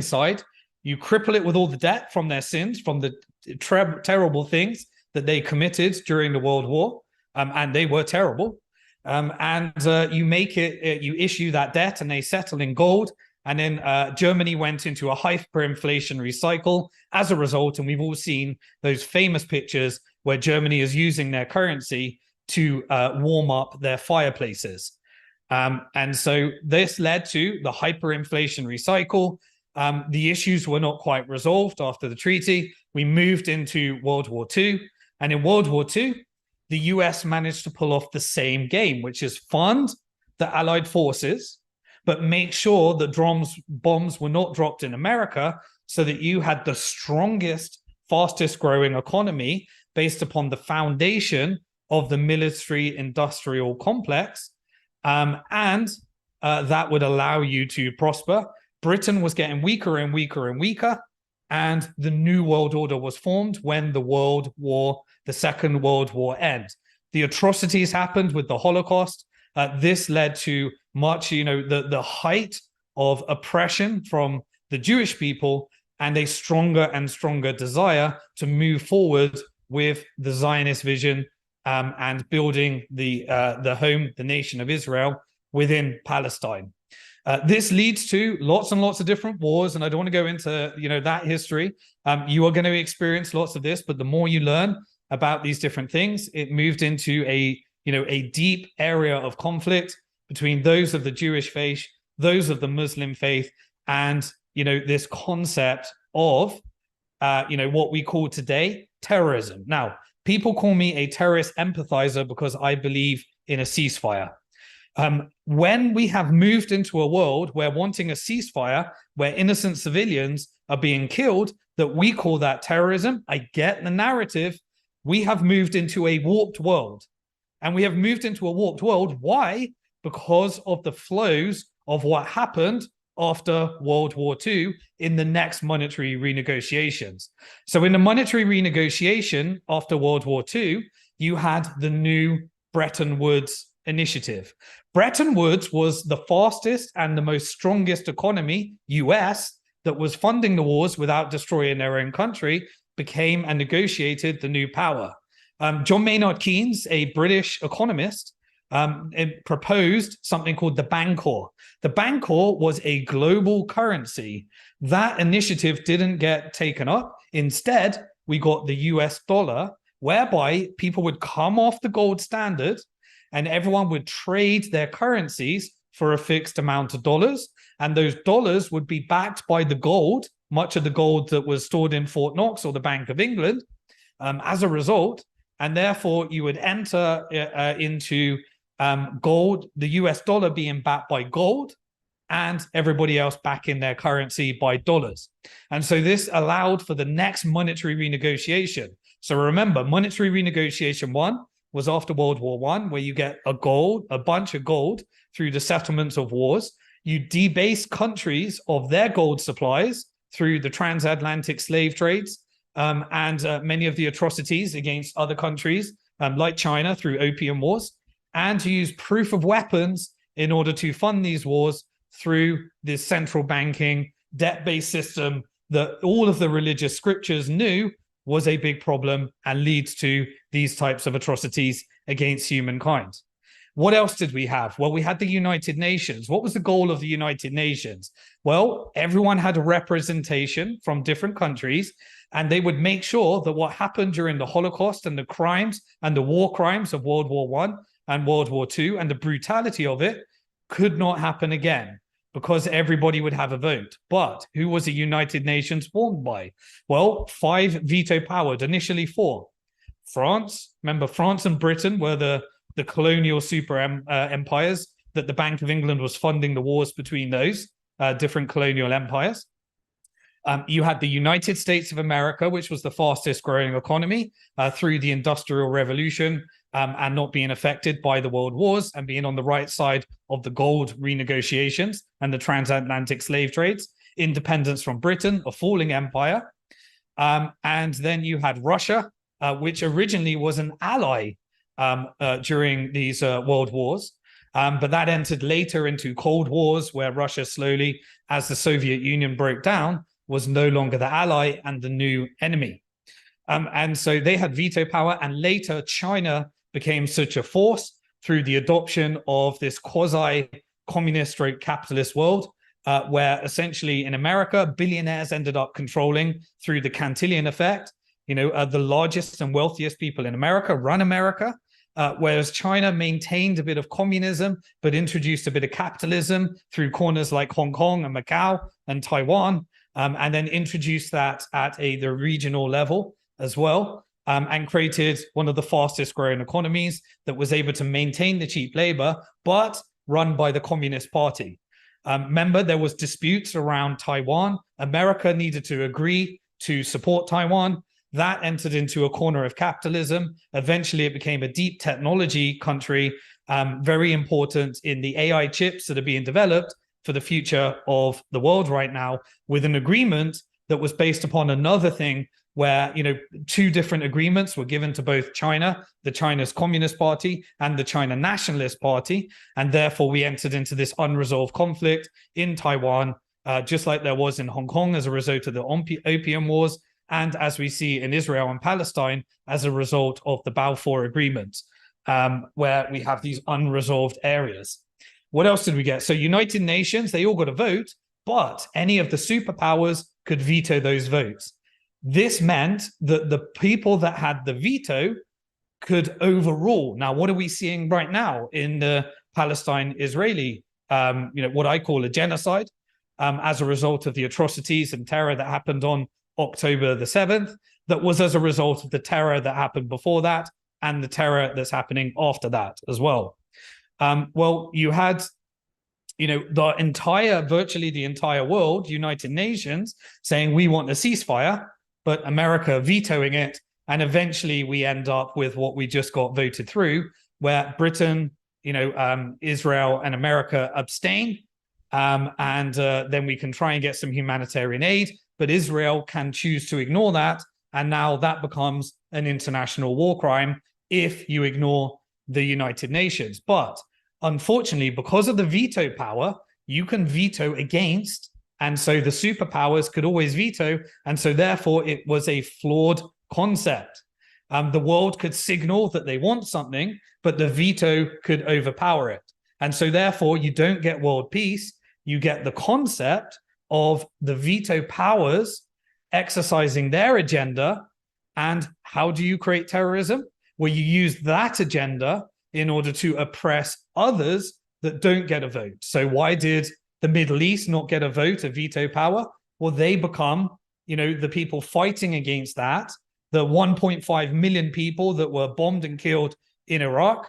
side, you cripple it with all the debt from their sins, from the terrible things that they committed during the World War, and they were terrible. You make it, you issue that debt, and they settle in gold. And then Germany went into a hyperinflationary cycle as a result. And we've all seen those famous pictures where Germany is using their currency to warm up their fireplaces. And so this led to the hyperinflationary cycle. The issues were not quite resolved after the treaty. We moved into World War II. And in World War II, the US managed to pull off the same game, which is fund the Allied forces, but make sure that bombs were not dropped in America, so that you had the strongest, fastest growing economy based upon the foundation of the military-industrial complex. That would allow you to prosper. Britain was getting weaker and weaker and weaker, and the New World Order was formed when the Second World War ended. The atrocities happened with the Holocaust. This led to much, the height of oppression from the Jewish people, and a stronger and stronger desire to move forward with the Zionist vision, and building the nation of Israel within Palestine. This leads to lots and lots of different wars, and I don't want to go into that history. You are going to experience lots of this, but the more you learn about these different things, it moved into a deep area of conflict between those of the Jewish faith, those of the Muslim faith, and this concept of what we call today terrorism. Now, people call me a terrorist empathizer because I believe in a ceasefire. When we have moved into a world where wanting a ceasefire, where innocent civilians are being killed, that we call that terrorism, I get the narrative. We have moved into a warped world. And we have moved into a warped world. Why? Because of the flows of what happened after World War II in the next monetary renegotiations. So in the monetary renegotiation after World War II, you had the new Bretton Woods initiative. Bretton Woods was the fastest and the most strongest economy, US, that was funding the wars without destroying their own country, became and negotiated the new power. John Maynard Keynes, a British economist, proposed something called the Bancor. The Bancor was a global currency. That initiative didn't get taken up. Instead, we got the US dollar, whereby people would come off the gold standard and everyone would trade their currencies for a fixed amount of dollars. And those dollars would be backed by the gold, much of the gold that was stored in Fort Knox or the Bank of England, as a result. And therefore, you would enter into gold, the US dollar being backed by gold, and everybody else backing their currency by dollars. And so this allowed for the next monetary renegotiation. So remember, monetary renegotiation 1 was after World War I, where you get a bunch of gold through the settlements of wars. You debase countries of their gold supplies through the transatlantic slave trades, and many of the atrocities against other countries, like China, through opium wars, and to use proof of weapons in order to fund these wars through this central banking debt-based system that all of the religious scriptures knew was a big problem and leads to these types of atrocities against humankind. What else did we have? Well, we had the United Nations. What was the goal of the United Nations? Well, everyone had a representation from different countries, and they would make sure that what happened during the Holocaust and the crimes and the war crimes of World War I and World War II and the brutality of it could not happen again, because everybody would have a vote. But who was the United Nations formed by? Well, 5 veto-powered, initially 4. France, remember, France and Britain were the colonial super empires that the Bank of England was funding the wars between those different colonial empires. You had the United States of America, which was the fastest growing economy through the Industrial Revolution, and not being affected by the world wars and being on the right side of the gold renegotiations and the transatlantic slave trades. Independence from Britain, a falling empire. And then you had Russia, which originally was an ally during these world wars. But that entered later into Cold Wars, where Russia slowly, as the Soviet Union broke down, was no longer the ally and the new enemy. And so they had veto power, and later China became such a force through the adoption of this quasi-communist stroke capitalist world, where essentially in America, billionaires ended up controlling through the Cantillon effect. The largest and wealthiest people in America run America, whereas China maintained a bit of communism, but introduced a bit of capitalism through corners like Hong Kong and Macau and Taiwan, and then introduced that at the regional level as well, and created one of the fastest growing economies that was able to maintain the cheap labor, but run by the Communist Party. Remember, there was disputes around Taiwan. America needed to agree to support Taiwan. That entered into a corner of capitalism. Eventually, it became a deep technology country, very important in the AI chips that are being developed for the future of the world right now, with an agreement that was based upon another thing where, two different agreements were given to both China, the China's Communist Party, and the China Nationalist Party. And therefore, we entered into this unresolved conflict in Taiwan, just like there was in Hong Kong as a result of the Opium Wars, and as we see in Israel and Palestine as a result of the Balfour Agreement, where we have these unresolved areas. What else did we get? So United Nations, they all got a vote, but any of the superpowers could veto those votes. This meant that the people that had the veto could overrule. Now, what are we seeing right now in the Palestine-Israeli, what I call a genocide, as a result of the atrocities and terror that happened on October the 7th, that was as a result of the terror that happened before that and the terror that's happening after that as well. Well, you had, virtually the entire world, United Nations, saying we want a ceasefire, but America vetoing it. And eventually we end up with what we just got voted through, where Britain, Israel and America abstain. And then we can try and get some humanitarian aid, but Israel can choose to ignore that. And now that becomes an international war crime if you ignore the United Nations. But unfortunately, because of the veto power, you can veto against. And so the superpowers could always veto. And so therefore, it was a flawed concept. The world could signal that they want something, but the veto could overpower it. And so therefore, you don't get world peace. You get the concept of the veto powers exercising their agenda. And how do you create terrorism? Well, you use that agenda in order to oppress others that don't get a vote. So why did the Middle East not get a vote, a veto power? Well, they become, the people fighting against that, the 1.5 million people that were bombed and killed in Iraq.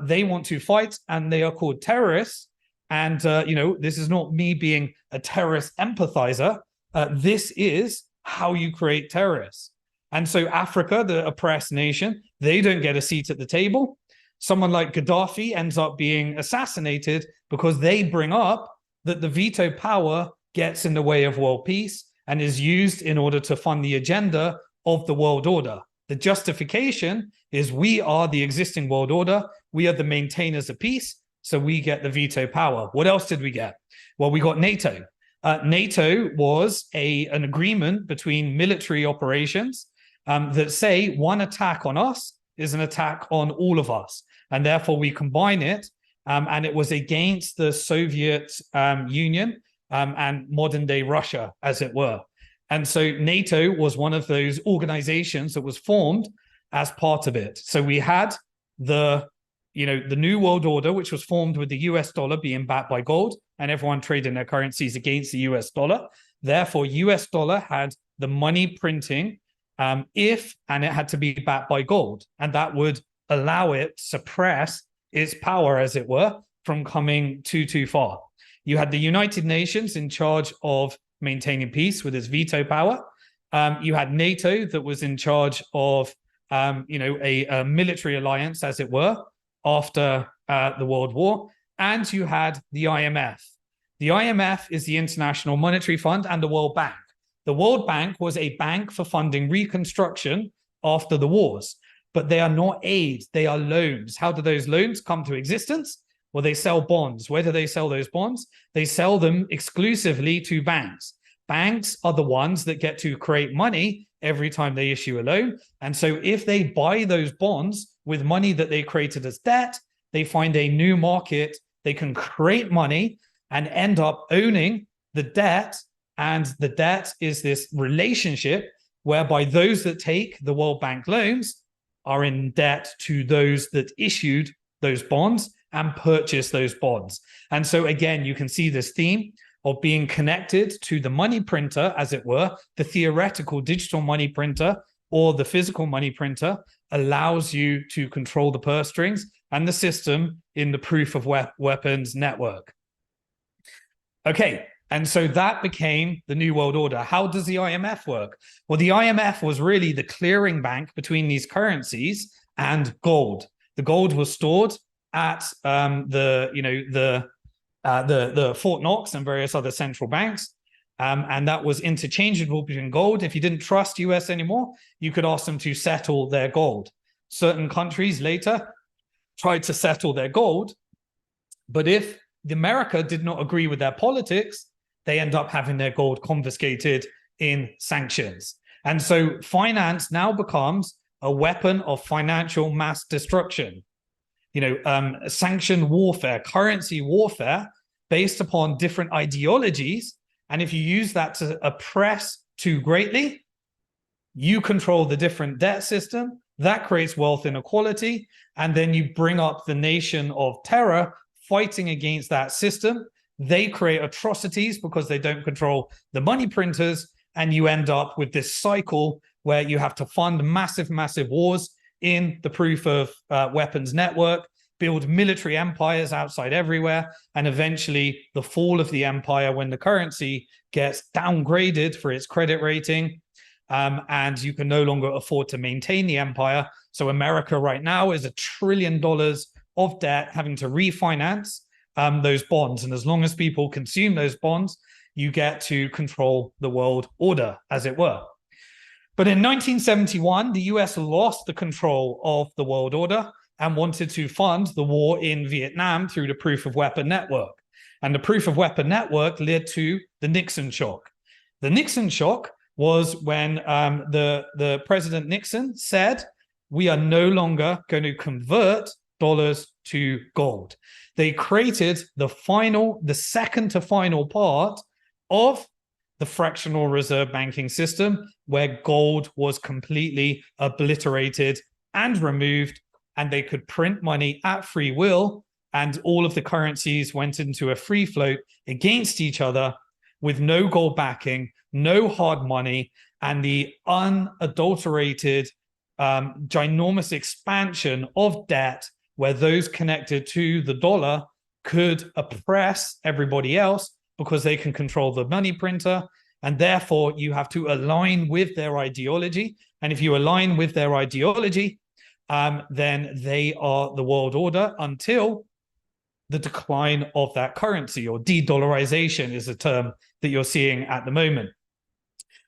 They want to fight, and they are called terrorists. And, this is not me being a terrorist empathizer. This is how you create terrorists. And so Africa, the oppressed nation, they don't get a seat at the table. Someone like Gaddafi ends up being assassinated because they bring up that the veto power gets in the way of world peace and is used in order to fund the agenda of the world order. The justification is we are the existing world order. We are the maintainers of peace. So we get the veto power. What else did we get? Well, we got NATO. NATO was an agreement between military operations that say one attack on us is an attack on all of us. And therefore we combine it. And it was against the Soviet Union and modern day Russia, as it were. And so NATO was one of those organizations that was formed as part of it. So we had the New World Order, which was formed with the US dollar being backed by gold and everyone trading their currencies against the US dollar. Therefore, US dollar had the money printing and it had to be backed by gold. And that would allow it to suppress its power, as it were, from coming too far. You had the United Nations in charge of maintaining peace with its veto power. You had NATO that was in charge of, a military alliance, as it were, after the World War. And you had the IMF. The IMF is the International Monetary Fund and the World Bank. The World Bank was a bank for funding reconstruction after the wars, but they are not aid, they are loans. How do those loans come to existence? Well, they sell bonds. Where do they sell those bonds? They sell them exclusively to banks. Banks are the ones that get to create money every time they issue a loan. And so if they buy those bonds with money that they created as debt, they find a new market. They can create money and end up owning the debt. And the debt is this relationship whereby those that take the World Bank loans are in debt to those that issued those bonds and purchased those bonds. And so again, you can see this theme of being connected to the money printer, as it were. The theoretical digital money printer or the physical money printer allows you to control the purse strings and the system in the proof of weapons network. Okay, and so that became the New World Order. How does the IMF work? Well, the IMF was really the clearing bank between these currencies and gold. The gold was stored at the Fort Knox and various other central banks. And that was interchangeable between gold. If you didn't trust US anymore, you could ask them to settle their gold. Certain countries later tried to settle their gold. But if America did not agree with their politics, they end up having their gold confiscated in sanctions. And so finance now becomes a weapon of financial mass destruction. Sanction warfare, currency warfare based upon different ideologies. And if you use that to oppress too greatly, you control the different debt system. That creates wealth inequality. And then you bring up the nation of terror fighting against that system. They create atrocities because they don't control the money printers. And you end up with this cycle where you have to fund massive, massive wars in the proof of weapons network, build military empires outside everywhere, and eventually the fall of the empire when the currency gets downgraded for its credit rating, and you can no longer afford to maintain the empire. So America right now is $1 trillion of debt, having to refinance those bonds. And as long as people consume those bonds, you get to control the world order, as it were. But in 1971, the US lost the control of the world order and wanted to fund the war in Vietnam through the proof of weapon network. And the proof of weapon network led to the Nixon shock. The Nixon shock was when the President Nixon said, we are no longer going to convert dollars to gold. They created the second to final part of the fractional reserve banking system, where gold was completely obliterated and removed, and they could print money at free will, and all of the currencies went into a free float against each other with no gold backing, no hard money, and the unadulterated, ginormous expansion of debt, where those connected to the dollar could oppress everybody else because they can control the money printer, and therefore you have to align with their ideology. And if you align with their ideology, then they are the world order until the decline of that currency, or de-dollarization is a term that you're seeing at the moment.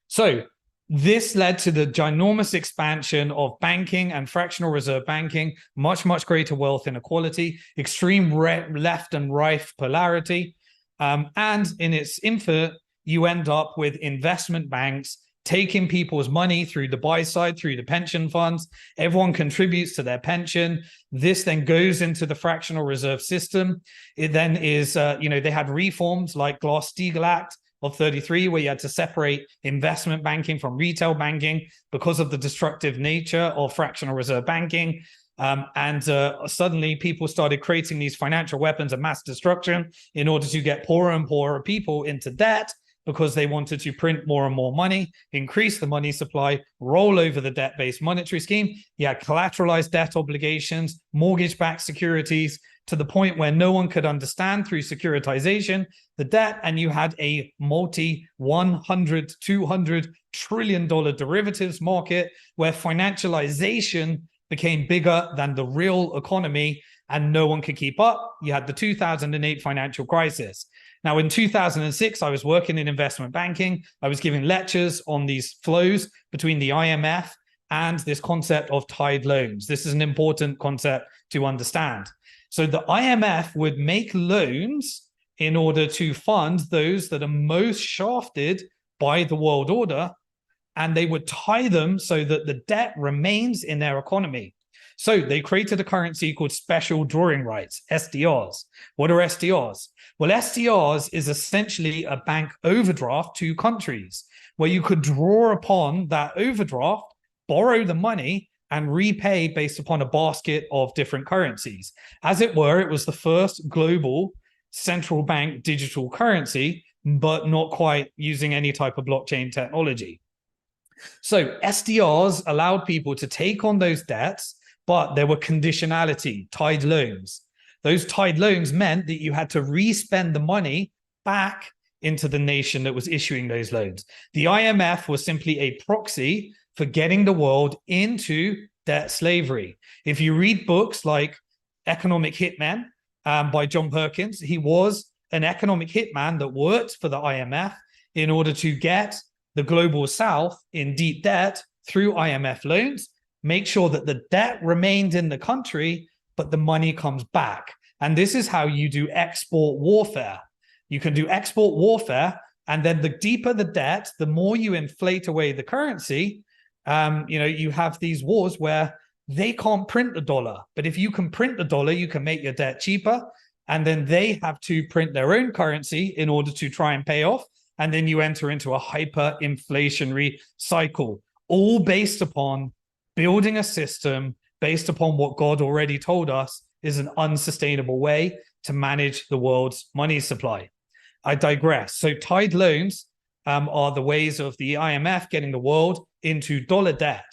So this led to the ginormous expansion of banking and fractional reserve banking, much, much greater wealth inequality, extreme left and right polarity. And in its infinite, you end up with investment banks taking people's money through the buy side, through the pension funds. Everyone contributes to their pension. This then goes into the fractional reserve system. It then is, they had reforms like Glass-Steagall Act of 33, where you had to separate investment banking from retail banking because of the destructive nature of fractional reserve banking. Suddenly people started creating these financial weapons of mass destruction in order to get poorer and poorer people into debt, because they wanted to print more and more money, increase the money supply, roll over the debt-based monetary scheme. You had collateralized debt obligations, mortgage-backed securities, to the point where no one could understand through securitization the debt, and you had a multi-100, $200 trillion derivatives market where financialization became bigger than the real economy, and no one could keep up. You had the 2008 financial crisis. Now, in 2006, I was working in investment banking. I was giving lectures on these flows between the IMF and this concept of tied loans. This is an important concept to understand. So the IMF would make loans in order to fund those that are most shafted by the world order, and they would tie them so that the debt remains in their economy. So they created a currency called special drawing rights, SDRs. What are SDRs? Well, SDRs is essentially a bank overdraft to countries where you could draw upon that overdraft, borrow the money, and repay based upon a basket of different currencies. As it were, it was the first global central bank digital currency, but not quite using any type of blockchain technology. So SDRs allowed people to take on those debts, but there were conditionality, tied loans. Those tied loans meant that you had to re-spend the money back into the nation that was issuing those loans. The IMF was simply a proxy for getting the world into debt slavery. If you read books like Economic Hitman by John Perkins, he was an economic hitman that worked for the IMF in order to get the global south in deep debt through IMF loans, make sure that the debt remained in the country, but the money comes back. And this is how you do export warfare. You can do export warfare, and then the deeper the debt, the more you inflate away the currency. You have these wars where they can't print the dollar, but if you can print the dollar, you can make your debt cheaper, and then they have to print their own currency in order to try and pay off. And then you enter into a hyperinflationary cycle, all based upon building a system based upon what God already told us is an unsustainable way to manage the world's money supply. I digress. So tied loans are the ways of the IMF getting the world into dollar debt.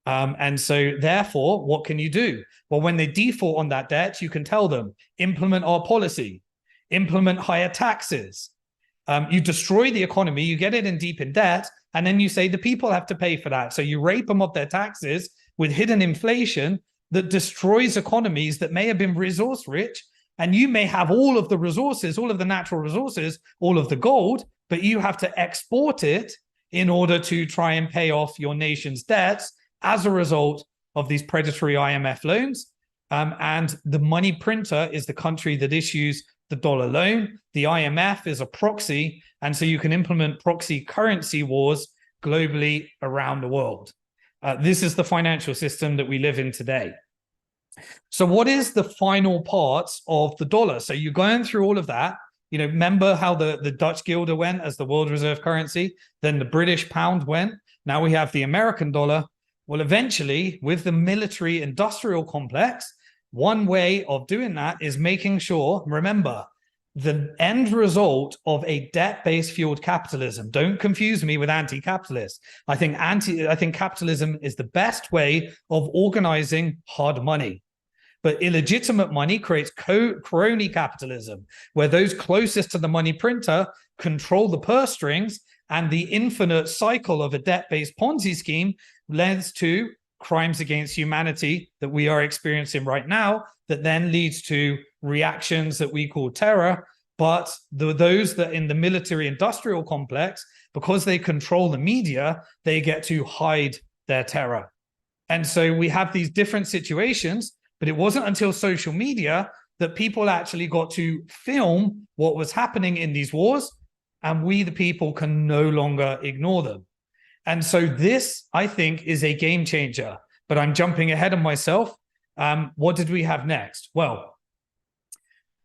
And so therefore, what can you do? Well, when they default on that debt, you can tell them, implement our policy, implement higher taxes. You destroy the economy, you get it in deep in debt, and then you say the people have to pay for that. So you rape them of their taxes with hidden inflation that destroys economies that may have been resource rich, and you may have all of the resources, all of the natural resources, all of the gold, but you have to export it in order to try and pay off your nation's debts as a result of these predatory IMF loans. And the money printer is the country that issues the dollar loan. The IMF is a proxy, and so you can implement proxy currency wars globally around the world. This is the financial system that we live in today. So what is the final parts of the dollar? So you're going through all of that. Remember how the Dutch guilder went as the world reserve currency, then the British pound went. Now we have the American dollar. Well, eventually, with the military industrial complex, one way of doing that is making sure, remember, the end result of a debt-based fueled capitalism. Don't confuse me with anti-capitalist. I think capitalism is the best way of organizing hard money. But illegitimate money creates crony capitalism, where those closest to the money printer control the purse strings, and the infinite cycle of a debt-based Ponzi scheme leads to crimes against humanity that we are experiencing right now, that then leads to reactions that we call terror. But those that in the military industrial complex, because they control the media, they get to hide their terror. And so we have these different situations, but it wasn't until social media that people actually got to film what was happening in these wars, and we, the people, can no longer ignore them. And so this, I think, is a game changer, but I'm jumping ahead of myself. What did we have next? Well,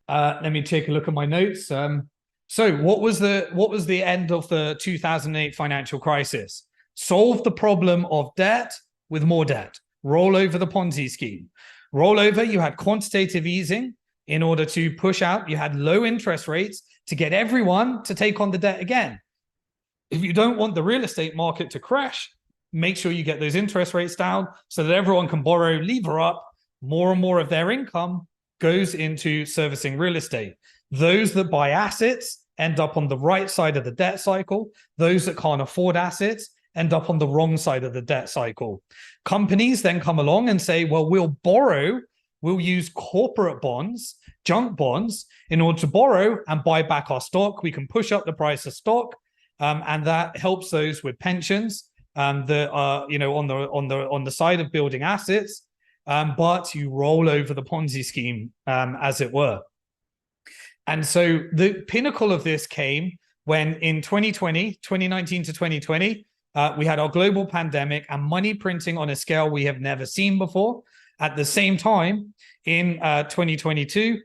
let me take a look at my notes. So what was the end of the 2008 financial crisis? Solve the problem of debt with more debt. Roll over the Ponzi scheme. Roll over, you had quantitative easing in order to push out. You had low interest rates to get everyone to take on the debt again. If you don't want the real estate market to crash, make sure you get those interest rates down so that everyone can borrow, lever up. More and more of their income goes into servicing real estate. Those that buy assets end up on the right side of the debt cycle. Those that can't afford assets end up on the wrong side of the debt cycle. Companies then come along and say, well, we'll use corporate bonds, junk bonds, in order to borrow and buy back our stock. We can push up the price of stock, and that helps those with pensions that are, on the side of building assets. but you roll over the Ponzi scheme, as it were. And so the pinnacle of this came when in 2019 to 2020, we had our global pandemic and money printing on a scale we have never seen before. At the same time, in 2022,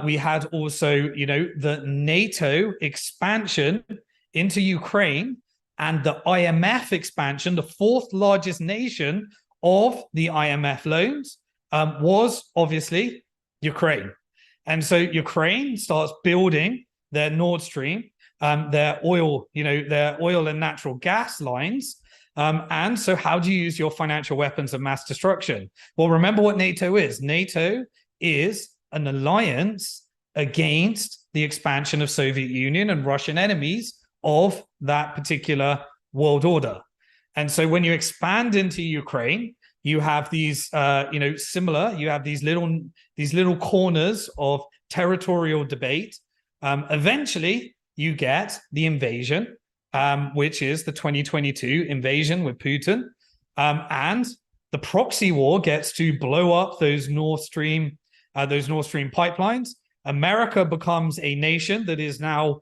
we had also, the NATO expansion into Ukraine and the IMF expansion, the fourth largest nation of the IMF loans, was obviously Ukraine. And so Ukraine starts building their Nord Stream, their oil, their oil and natural gas lines. And so how do you use your financial weapons of mass destruction? Well, remember what NATO is. NATO is an alliance against the expansion of Soviet Union and Russian enemies of that particular world order. And so when you expand into Ukraine, you have these, you have these little corners of territorial debate. Eventually, you get the invasion, which is the 2022 invasion with Putin, and the proxy war gets to blow up those Nord Stream pipelines. America becomes a nation that is now,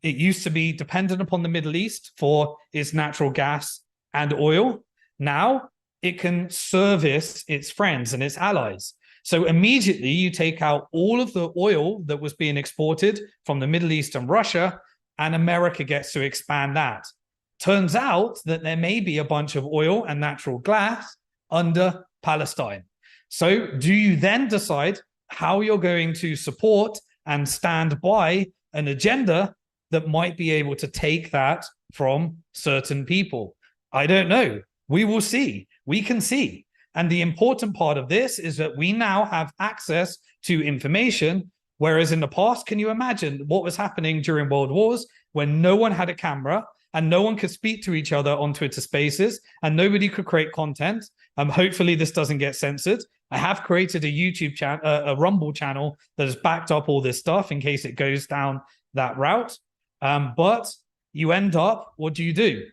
it used to be dependent upon the Middle East for its natural gas and oil. Now it can service its friends and its allies. So immediately you take out all of the oil that was being exported from the Middle East and Russia, and America gets to expand that. Turns out that there may be a bunch of oil and natural gas under Palestine. So do you then decide how you're going to support and stand by an agenda that might be able to take that from certain people? I don't know. We will see. We can see. And the important part of this is that we now have access to information, whereas in the past, can you imagine what was happening during World Wars when no one had a camera and no one could speak to each other on Twitter Spaces and nobody could create content? Hopefully this doesn't get censored. I have created a YouTube channel, a Rumble channel that has backed up all this stuff in case it goes down that route. But you end up, what do?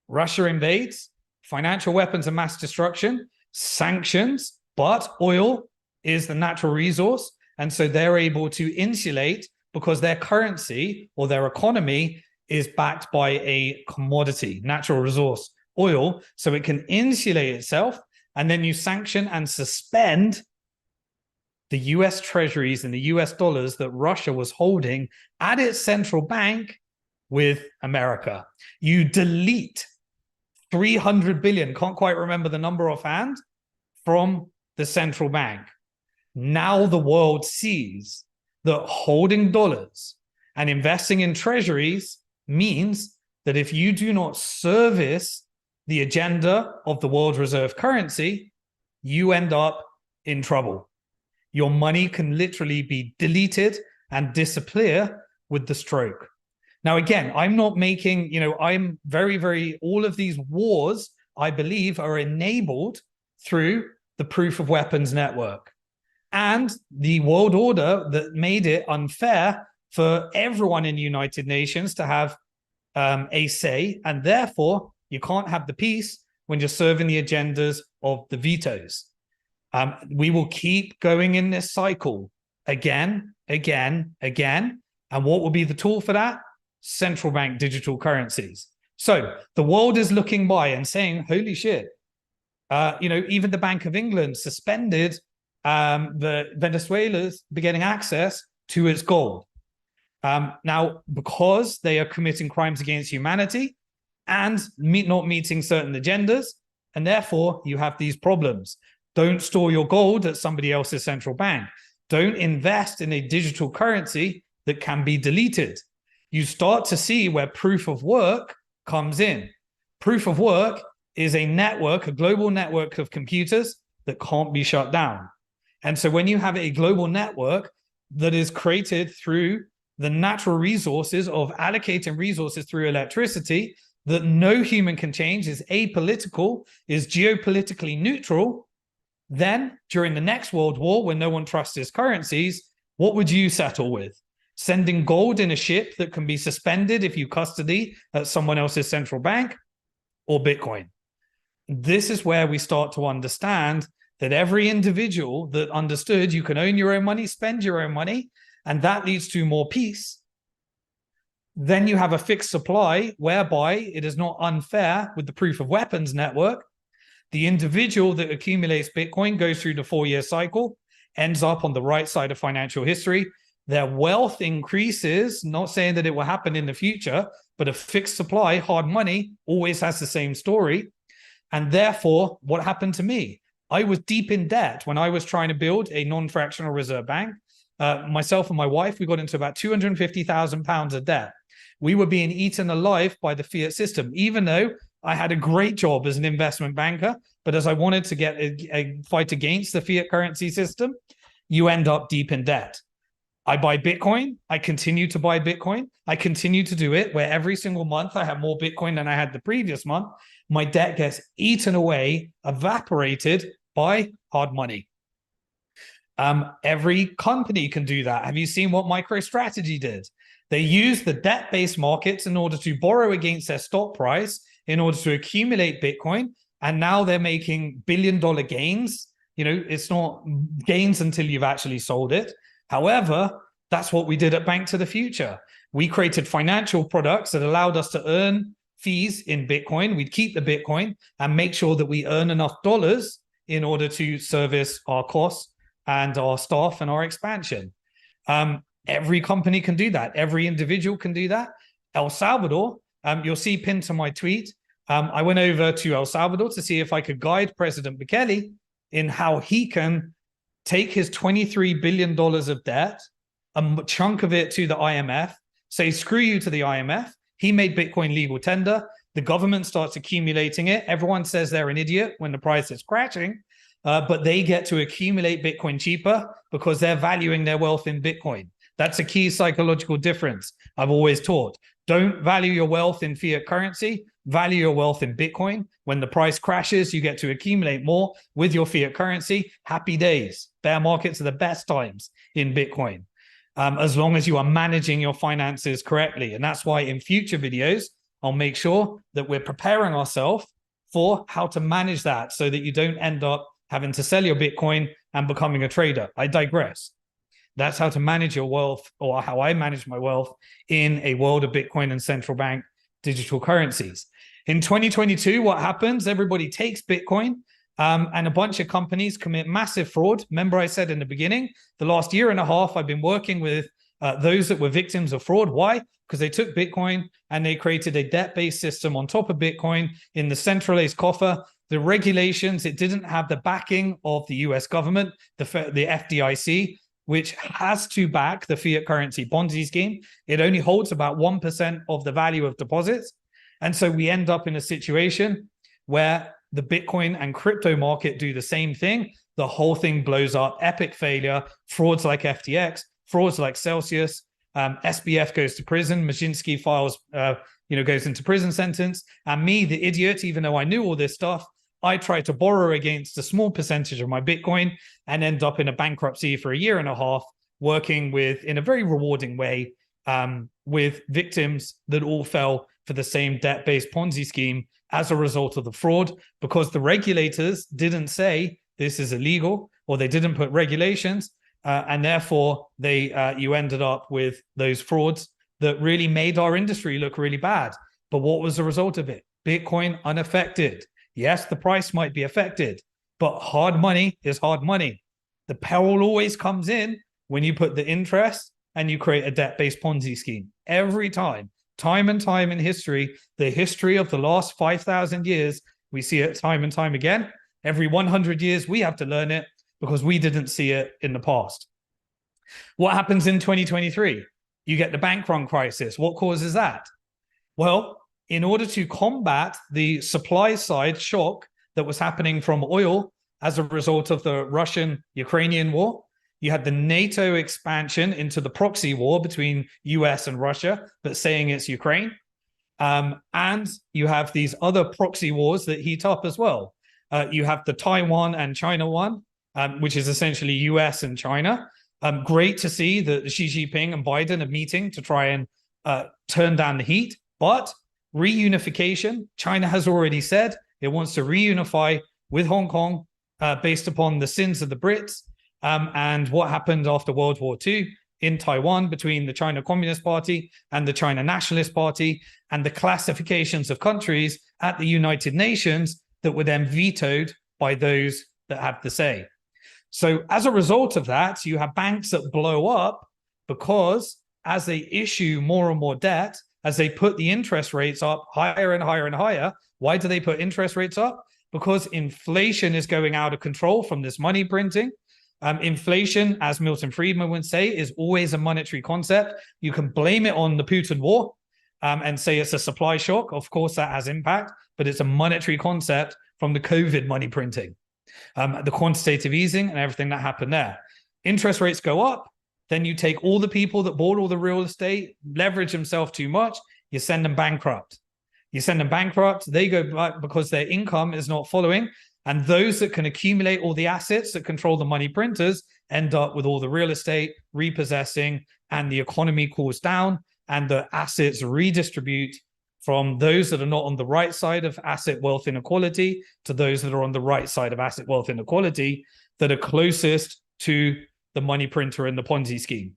Russia invades, financial weapons of mass destruction, sanctions, but oil is the natural resource. And so they're able to insulate because their currency or their economy is backed by a commodity, natural resource, oil, so it can insulate itself. And then you sanction and suspend the US treasuries and the US dollars that Russia was holding at its central bank with America. You delete 300 billion, can't quite remember the number offhand, from the central bank. Now the world sees that holding dollars and investing in treasuries means that if you do not service the agenda of the world reserve currency, you end up in trouble. Your money can literally be deleted and disappear with the stroke. Now, again, I'm not making, I'm very, all of these wars, I believe, are enabled through the proof of weapons network and the world order that made it unfair for everyone in the United Nations to have a say, and therefore you can't have the peace when you're serving the agendas of the vetoes. We will keep going in this cycle again. And what will be the tool for that? Central bank digital currencies. So the world is looking by and saying, holy shit, even the Bank of England suspended the Venezuela's getting access to its gold. Now, because they are committing crimes against humanity and not meeting certain agendas, and therefore you have these problems. Don't store your gold at somebody else's central bank. Don't invest in a digital currency that can be deleted. You start to see where proof of work comes in. Proof of work is a network, a global network of computers that can't be shut down. And so when you have a global network that is created through the natural resources of allocating resources through electricity that no human can change, is apolitical, is geopolitically neutral, then during the next world war, when no one trusts its currencies, what would you settle with? Sending gold in a ship that can be suspended if you custody at someone else's central bank, or Bitcoin? This is where we start to understand that every individual that understood you can own your own money, spend your own money, and that leads to more peace. Then you have a fixed supply whereby it is not unfair with the proof of weapons network. The individual that accumulates Bitcoin goes through the 4-year cycle, ends up on the right side of financial history. Their wealth increases, not saying that it will happen in the future, but a fixed supply, hard money, always has the same story. And therefore, what happened to me? I was deep in debt when I was trying to build a non-fractional reserve bank. Myself and my wife, we got into about £250,000 of debt. We were being eaten alive by the fiat system, even though I had a great job as an investment banker. But as I wanted to get a fight against the fiat currency system, you end up deep in debt. I buy Bitcoin. I continue to buy Bitcoin. I continue to do it where every single month I have more Bitcoin than I had the previous month. My debt gets eaten away, evaporated by hard money. Every company can do that. Have you seen what MicroStrategy did? They used the debt-based markets in order to borrow against their stock price in order to accumulate Bitcoin. And now they're making billion-dollar gains. You know, it's not gains until you've actually sold it. However, that's what we did at Bank to the Future. We created financial products that allowed us to earn fees in Bitcoin. We'd keep the Bitcoin and make sure that we earn enough dollars in order to service our costs and our staff and our expansion. Every company can do that. Every individual can do that. El Salvador, you'll see pinned to my tweet. I went over to El Salvador to see if I could guide President Bukele in how he can take his $23 billion of debt, a chunk of it to the IMF, say, screw you to the IMF. He made Bitcoin legal tender. The government starts accumulating it. Everyone says they're an idiot when the price is crashing, but they get to accumulate Bitcoin cheaper because they're valuing their wealth in Bitcoin. That's a key psychological difference I've always taught. Don't value your wealth in fiat currency. Value your wealth in Bitcoin. When the price crashes, you get to accumulate more with your fiat currency. Happy days. Bear markets are the best times in Bitcoin, as long as you are managing your finances correctly. And that's why in future videos, I'll make sure that we're preparing ourselves for how to manage that so that you don't end up having to sell your Bitcoin and becoming a trader. I digress. That's how to manage your wealth, or how I manage my wealth in a world of Bitcoin and central bank digital currencies. In 2022, what happens? Everybody takes Bitcoin and a bunch of companies commit massive fraud. Remember I said in the beginning, the last year and a half, I've been working with those that were victims of fraud. Why? Because they took Bitcoin and they created a debt-based system on top of Bitcoin in the centralized coffer. The regulations, it didn't have the backing of the US government, the FDIC, which has to back the fiat currency Ponzi scheme. It only holds about 1% of the value of deposits. And so we end up in a situation where the Bitcoin and crypto market do the same thing. The whole thing blows up, epic failure, frauds like FTX, frauds like Celsius, SBF goes to prison, Majinsky files, goes into prison sentence. And me, the idiot, even though I knew all this stuff, I tried to borrow against a small percentage of my Bitcoin and end up in a bankruptcy for a year and a half, working with, in a very rewarding way, with victims that all fell for the same debt-based Ponzi scheme as a result of the fraud, because the regulators didn't say this is illegal, or they didn't put regulations, and therefore you ended up with those frauds that really made our industry look really bad. But what was the result of it? Bitcoin unaffected. Yes, the price might be affected, but hard money is hard money. The peril always comes in when you put the interest and you create a debt-based Ponzi scheme. Every time and time in history, the history of the last 5,000 years, we see it time and time again. Every 100 years, we have to learn it because we didn't see it in the past. What happens in 2023? You get the bank run crisis. What causes that? Well, in order to combat the supply side shock that was happening from oil as a result of the Russian-Ukrainian war, you had the NATO expansion into the proxy war between US and Russia, but saying it's Ukraine. And you have these other proxy wars that heat up as well. You have the Taiwan and China one, which is essentially US and China. Great to see that Xi Jinping and Biden are meeting to try and turn down the heat, but reunification, China has already said it wants to reunify with Hong Kong based upon the sins of the Brits and what happened after World War II in Taiwan between the China Communist Party and the China Nationalist Party, and the classifications of countries at the United Nations that were then vetoed by those that had the say. So as a result of that, you have banks that blow up because as they issue more and more debt, as they put the interest rates up higher and higher and higher. Why do they put interest rates up? Because inflation is going out of control from this money printing. Inflation, as Milton Friedman would say, is always a monetary concept. You can blame it on the Putin war and say it's a supply shock. Of course, that has impact, but it's a monetary concept from the COVID money printing, the quantitative easing and everything that happened there. Interest rates go up. Then you take all the people that bought all the real estate, leverage themselves too much, you send them bankrupt. You send them bankrupt, they go back because their income is not following. And those that can accumulate all the assets that control the money printers end up with all the real estate repossessing, and the economy cools down and the assets redistribute from those that are not on the right side of asset wealth inequality to those that are on the right side of asset wealth inequality that are closest to the money printer and the Ponzi scheme.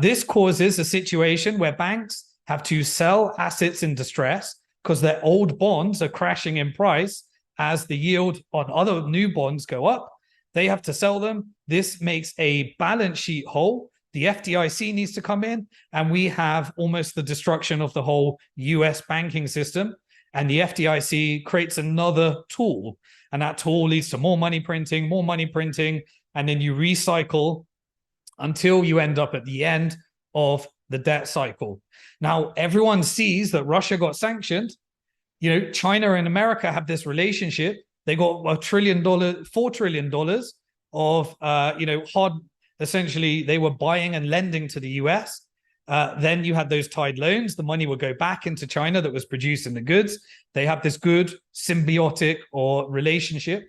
This causes a situation where banks have to sell assets in distress because their old bonds are crashing in price as the yield on other new bonds go up. They have to sell them. This makes a balance sheet hole. The FDIC needs to come in, and we have almost the destruction of the whole US banking system. And the FDIC creates another tool, and that tool leads to more money printing, and then you recycle until you end up at the end of the debt cycle. Now, everyone sees that Russia got sanctioned. You know, China and America have this relationship. They got $4 trillion of, hard, essentially, they were buying and lending to the US. Then you had those tied loans. The money would go back into China that was producing the goods. They have this good symbiotic or relationship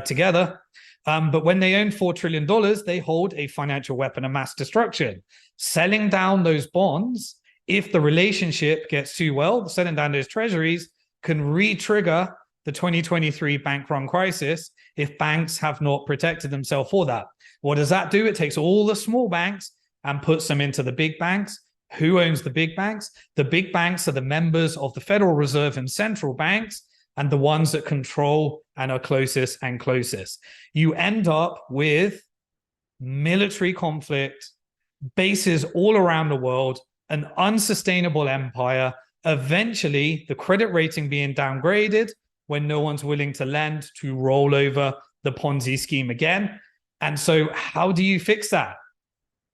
together. But when they own $4 trillion, they hold a financial weapon of mass destruction. Selling down those bonds, if the relationship gets too well, selling down those treasuries can re-trigger the 2023 bank run crisis if banks have not protected themselves for that. What does that do? It takes all the small banks and puts them into the big banks. Who owns the big banks? The big banks are the members of the Federal Reserve and central banks, and the ones that control and are closest and closest. You end up with military conflict, bases all around the world, an unsustainable empire, eventually the credit rating being downgraded when no one's willing to lend to roll over the Ponzi scheme again. And so how do you fix that?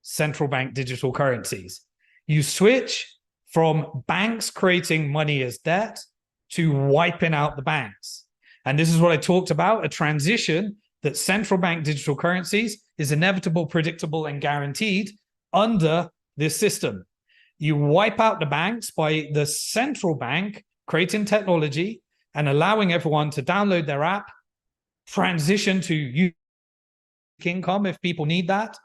Central bank digital currencies. You switch from banks creating money as debt to wiping out the banks. And this is what I talked about, a transition that central bank digital currencies is inevitable, predictable, and guaranteed under this system. You wipe out the banks by the central bank creating technology and allowing everyone to download their app, transition to income if people need that,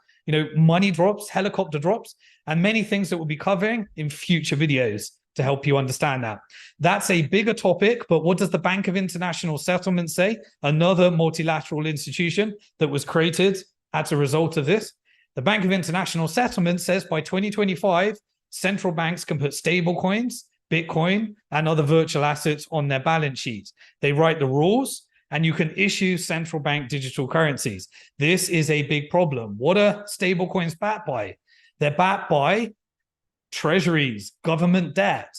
money drops, helicopter drops, and many things that we'll be covering in future videos to help you understand that. That's a bigger topic, but what does the Bank of International Settlements say? Another multilateral institution that was created as a result of this. The Bank of International Settlements says by 2025, central banks can put stable coins, Bitcoin, and other virtual assets on their balance sheets. They write the rules, and you can issue central bank digital currencies. This is a big problem. What are stable coins backed by? They're backed by treasuries, government debt.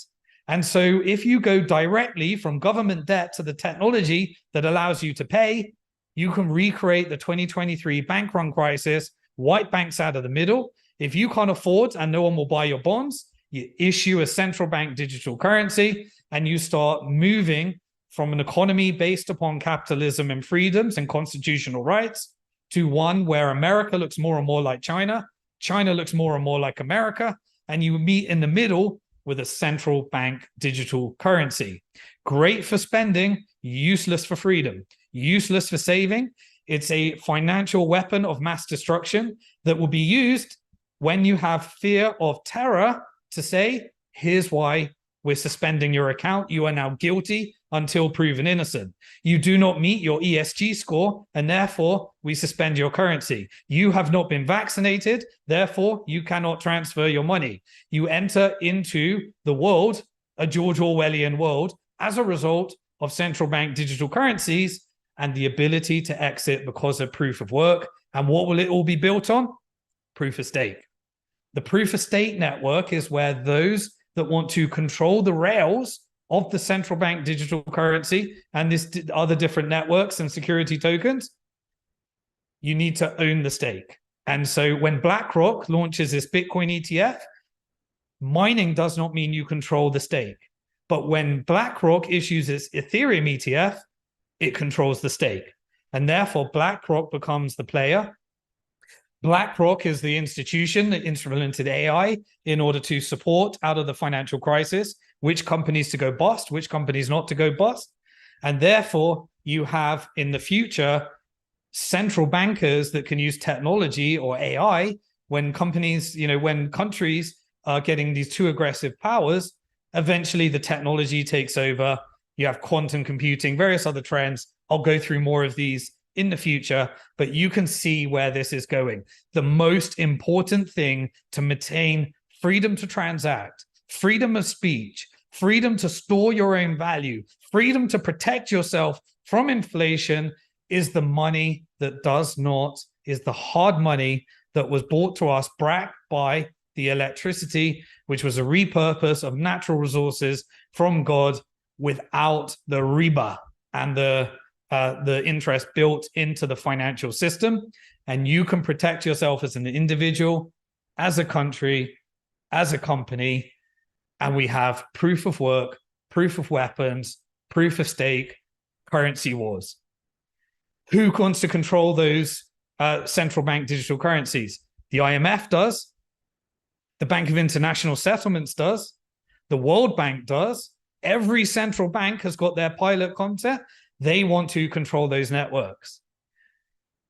And so if you go directly from government debt to the technology that allows you to pay, you can recreate the 2023 bank run crisis, wipe banks out of the middle. If you can't afford and no one will buy your bonds, you issue a central bank digital currency and you start moving from an economy based upon capitalism and freedoms and constitutional rights to one where America looks more and more like China, China looks more and more like America, and you meet in the middle with a central bank digital currency. Great for spending, useless for freedom, useless for saving. It's a financial weapon of mass destruction that will be used when you have fear of terror to say, here's why we're suspending your account. You are now guilty until proven innocent. You do not meet your ESG score, and therefore we suspend your currency. You have not been vaccinated, therefore you cannot transfer your money. You enter into the world, a George Orwellian world, as a result of central bank digital currencies and the ability to exit because of proof of work. And what will it all be built on? Proof of stake. The proof of stake network is where those that want to control the rails of the central bank digital currency and this other different networks and security tokens, you need to own the stake. And so when BlackRock launches this Bitcoin ETF, mining does not mean you control the stake. But when BlackRock issues its Ethereum ETF, it controls the stake. And therefore, BlackRock becomes the player. BlackRock is the institution that implemented AI in order to support out of the financial crisis, which companies to go bust, which companies not to go bust. And therefore, you have in the future central bankers that can use technology or AI when companies, when countries are getting these too aggressive powers, eventually the technology takes over. You have quantum computing, various other trends. I'll go through more of these in the future, but you can see where this is going. The most important thing to maintain freedom to transact, freedom of speech, freedom to store your own value, freedom to protect yourself from inflation is the money that is the hard money that was brought to us backed by the electricity, which was a repurpose of natural resources from God without the riba and the interest built into the financial system. And you can protect yourself as an individual, as a country, as a company. And we have proof of work, proof of weapons, proof of stake, currency wars. Who wants to control those central bank digital currencies? The IMF does. The Bank of International Settlements does. The World Bank does. Every central bank has got their pilot concept. They want to control those networks.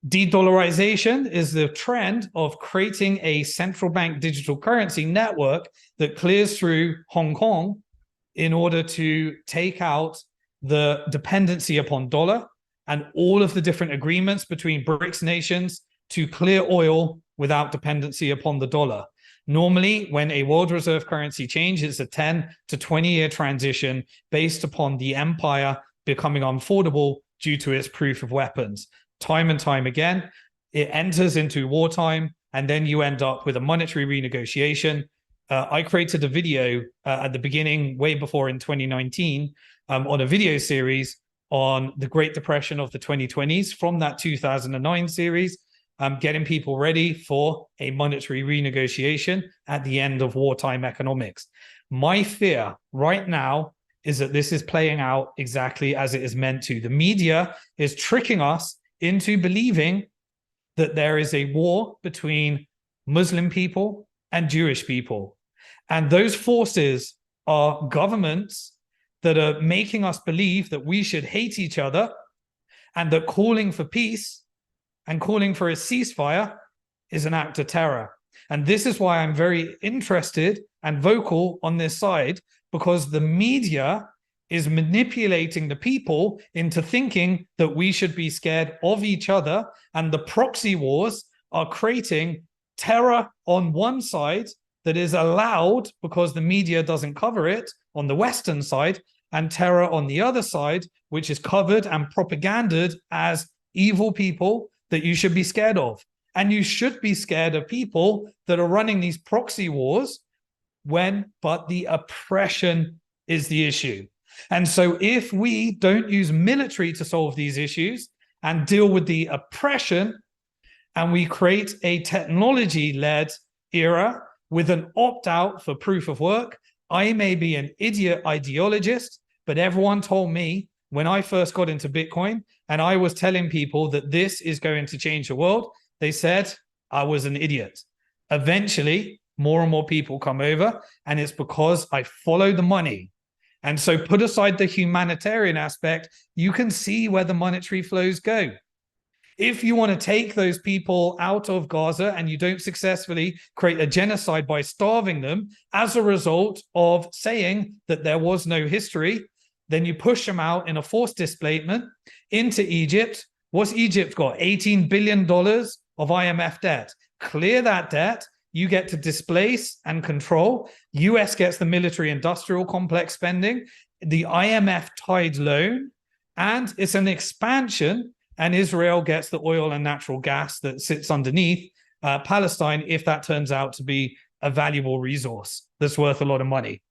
De-dollarization is the trend of creating a central bank digital currency network that clears through Hong Kong in order to take out the dependency upon dollar and all of the different agreements between BRICS nations to clear oil without dependency upon the dollar. Normally, when a world reserve currency changes, it's a 10 to 20-year transition based upon the empire becoming unaffordable due to its proof of weapons. Time and time again, it enters into wartime, and then you end up with a monetary renegotiation. I created a video at the beginning, way before in 2019, on a video series on the Great Depression of the 2020s from that 2009 series, getting people ready for a monetary renegotiation at the end of wartime economics. My fear right now is that this is playing out exactly as it is meant to. The media is tricking us into believing that there is a war between Muslim people and Jewish people. And those forces are governments that are making us believe that we should hate each other and that calling for peace and calling for a ceasefire is an act of terror. And this is why I'm very interested and vocal on this side, because the media is manipulating the people into thinking that we should be scared of each other. And the proxy wars are creating terror on one side that is allowed because the media doesn't cover it on the Western side, and terror on the other side, which is covered and propaganded as evil people that you should be scared of. And you should be scared of people that are running these proxy wars but the oppression is the issue. And so if we don't use military to solve these issues and deal with the oppression, and we create a technology-led era with an opt-out for proof of work, I may be an idiot ideologist, but everyone told me when I first got into Bitcoin and I was telling people that this is going to change the world, they said I was an idiot. Eventually, more and more people come over, and it's because I follow the money. And so put aside the humanitarian aspect, you can see where the monetary flows go. If you want to take those people out of Gaza and you don't successfully create a genocide by starving them as a result of saying that there was no history, Then you push them out in a forced displacement into Egypt. What's Egypt got? $18 billion of IMF debt. Clear that debt. You get to displace and control. US gets the military industrial complex spending, the IMF tied loan, and it's an expansion. And Israel gets the oil and natural gas that sits underneath Palestine if that turns out to be a valuable resource that's worth a lot of money.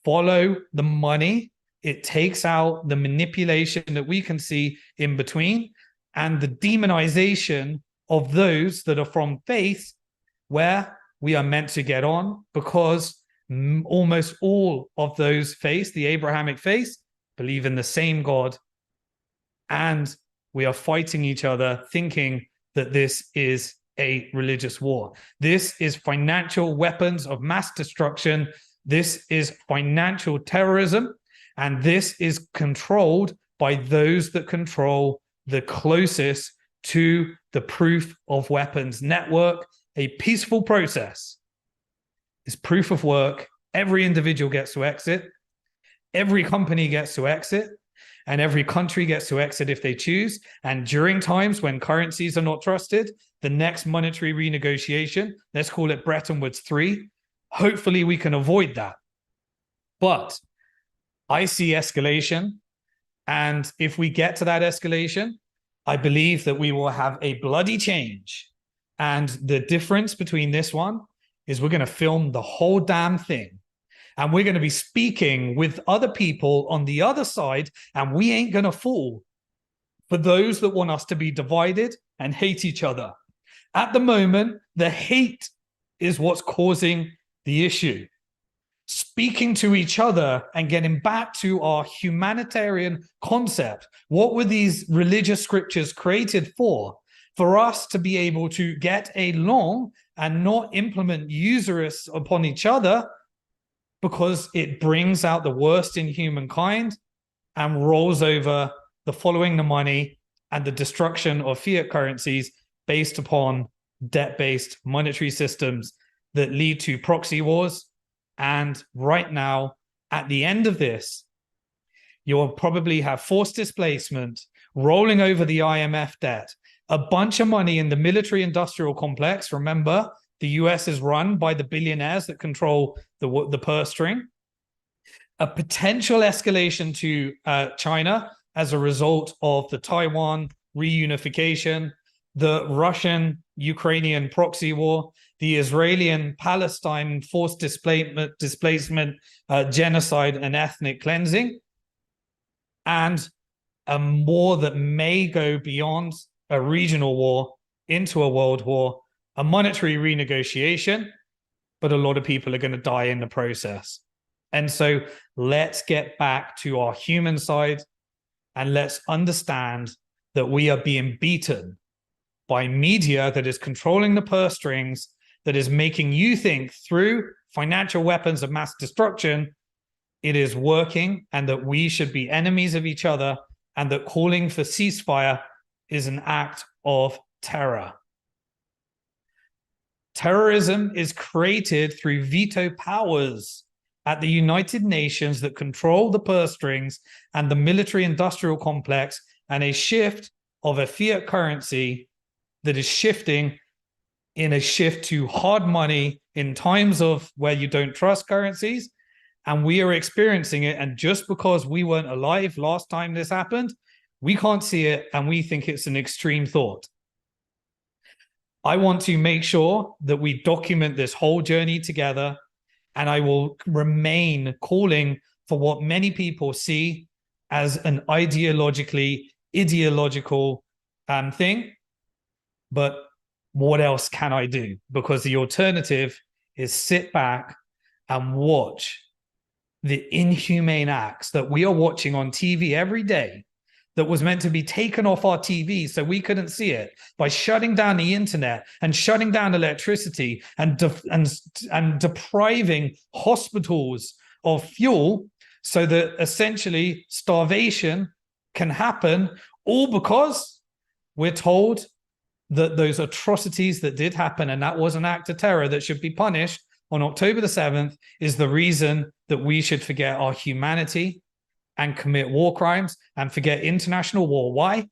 Follow the money. It takes out the manipulation that we can see in between and the demonization of those that are from faith where we are meant to get on, because almost all of those faiths, the Abrahamic faith, believe in the same God, and we are fighting each other thinking that this is a religious war. This is financial weapons of mass destruction. This is financial terrorism, and this is controlled by those that control the closest to the proof of weapons network. A peaceful process is proof of work. Every individual gets to exit. Every company gets to exit. And every country gets to exit if they choose. And during times when currencies are not trusted, the next monetary renegotiation, let's call it Bretton Woods 3, hopefully we can avoid that. But I see escalation. And if we get to that escalation, I believe that we will have a bloody change. And the difference between this one is we're going to film the whole damn thing. And we're going to be speaking with other people on the other side, and we ain't going to fall for those that want us to be divided and hate each other. At the moment, the hate is what's causing the issue. Speaking to each other and getting back to our humanitarian concept. What were these religious scriptures created for? For us to be able to get along and not implement usurious upon each other, because it brings out the worst in humankind and rolls over the following the money and the destruction of fiat currencies based upon debt-based monetary systems that lead to proxy wars. And right now, at the end of this, you'll probably have forced displacement, rolling over the IMF debt, a bunch of money in the military industrial complex. Remember, the US is run by the billionaires that control the purse string. A potential escalation to China as a result of the Taiwan reunification, the Russian-Ukrainian proxy war, the Israeli and Palestine forced displacement, genocide and ethnic cleansing, and a war that may go beyond a regional war into a world war, a monetary renegotiation, but a lot of people are going to die in the process. And so let's get back to our human side and let's understand that we are being beaten by media that is controlling the purse strings, that is making you think through financial weapons of mass destruction, it is working, and that we should be enemies of each other, and that calling for ceasefire is an act of terror. Terrorism is created through veto powers at the United Nations that control the purse strings and the military industrial complex, and a shift of a fiat currency that is shifting in a shift to hard money in times of where you don't trust currencies. And we are experiencing it. And just because we weren't alive last time this happened, we can't see it, and we think it's an extreme thought. I want to make sure that we document this whole journey together, and I will remain calling for what many people see as an ideological thing. But what else can I do? Because the alternative is sit back and watch the inhumane acts that we are watching on TV every day, that was meant to be taken off our TV so we couldn't see it, by shutting down the internet and shutting down electricity and depriving hospitals of fuel, so that essentially starvation can happen, all because we're told that those atrocities that did happen, and that was an act of terror that should be punished on October the 7th, is the reason that we should forget our humanity and commit war crimes and forget international war. Why?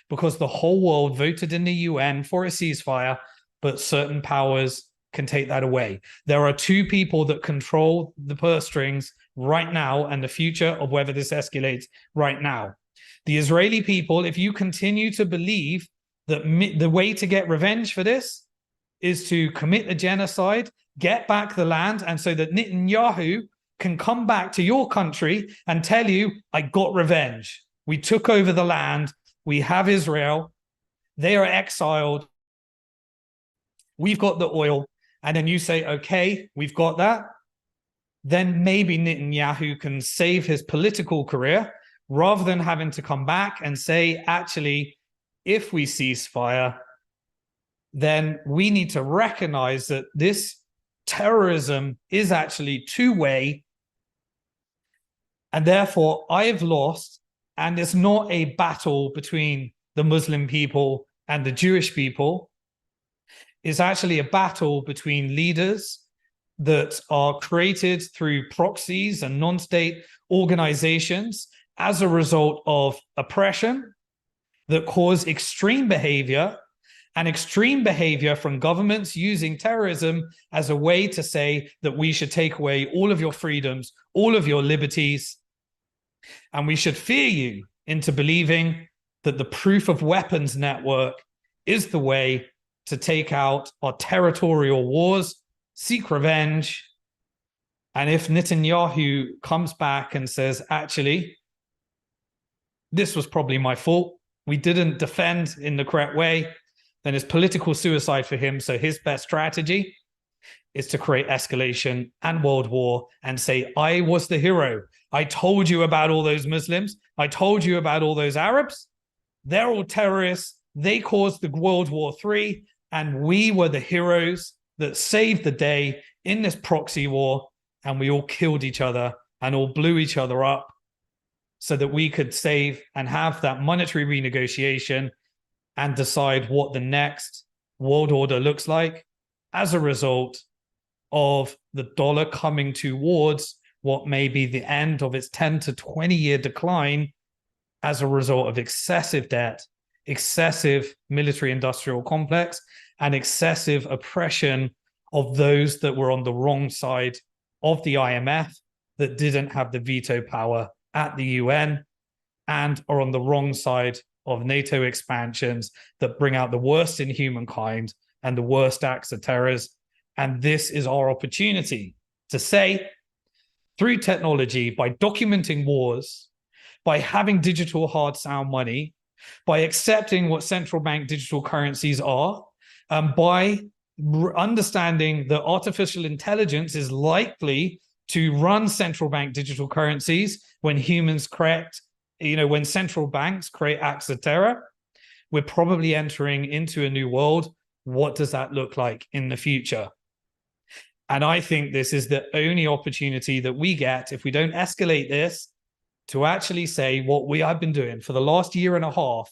Because the whole world voted in the UN for a ceasefire, but certain powers can take that away. There are two people that control the purse strings right now and the future of whether this escalates right now. The Israeli people, if you continue to believe that the way to get revenge for this is to commit a genocide, get back the land, and so that Netanyahu can come back to your country and tell you, I got revenge. We took over the land. We have Israel. They are exiled. We've got the oil. And then you say, okay, we've got that. Then maybe Netanyahu can save his political career rather than having to come back and say, actually, if we cease fire, then we need to recognize that this terrorism is actually two-way. And therefore, I have lost. And it's not a battle between the Muslim people and the Jewish people. It's actually a battle between leaders that are created through proxies and non-state organizations as a result of oppression that cause extreme behavior, and extreme behavior from governments using terrorism as a way to say that we should take away all of your freedoms, all of your liberties, and we should fear you into believing that the proof of weapons network is the way to take out our territorial wars, seek revenge. And if Netanyahu comes back and says, actually, this was probably my fault, we didn't defend in the correct way, then it's political suicide for him. So his best strategy is to create escalation and world war and say, I was the hero. I told you about all those Muslims. I told you about all those Arabs. They're all terrorists. They caused the World War III. And we were the heroes that saved the day in this proxy war. And we all killed each other and all blew each other up so that we could save and have that monetary renegotiation and decide what the next world order looks like as a result of the dollar coming towards what may be the end of its 10 to 20-year decline as a result of excessive debt, excessive military-industrial complex, and excessive oppression of those that were on the wrong side of the IMF, that didn't have the veto power at the UN, and are on the wrong side of NATO expansions that bring out the worst in humankind and the worst acts of terrors. And this is our opportunity to say, through technology, by documenting wars, by having digital hard sound money, by accepting what central bank digital currencies are, by understanding that artificial intelligence is likely to run central bank digital currencies when humans correct, when central banks create acts of terror, we're probably entering into a new world. What does that look like in the future? And I think this is the only opportunity that we get, if we don't escalate this, to actually say what we have been doing for the last year and a half.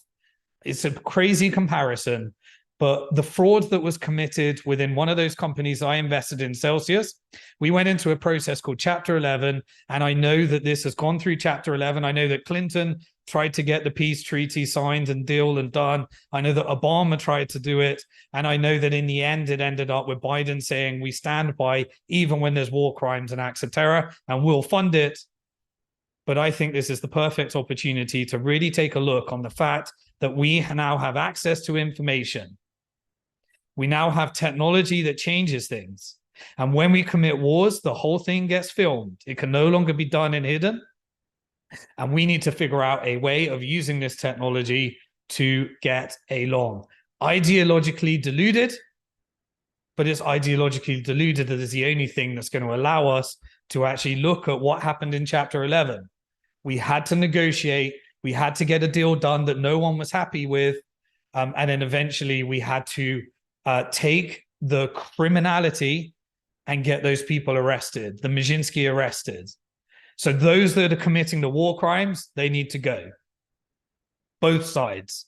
It's a crazy comparison, but the fraud that was committed within one of those companies I invested in, Celsius, we went into a process called Chapter 11, and I know that this has gone through Chapter 11. I know that Clinton tried to get the peace treaty signed and deal and done. I know that Obama tried to do it, and I know that in the end, it ended up with Biden saying we stand by even when there's war crimes and acts of terror, and we'll fund it. But I think this is the perfect opportunity to really take a look on the fact that we now have access to information. We now have technology that changes things. And when we commit wars, the whole thing gets filmed. It can no longer be done and hidden. And we need to figure out a way of using this technology to get along. Ideologically deluded, but it's ideologically deluded that is the only thing that's going to allow us to actually look at what happened in Chapter 11. We had to negotiate. We had to get a deal done that no one was happy with. And then eventually we had to take the criminality and get those people arrested, the Majinsky arrested. So those that are committing the war crimes, they need to go. Both sides.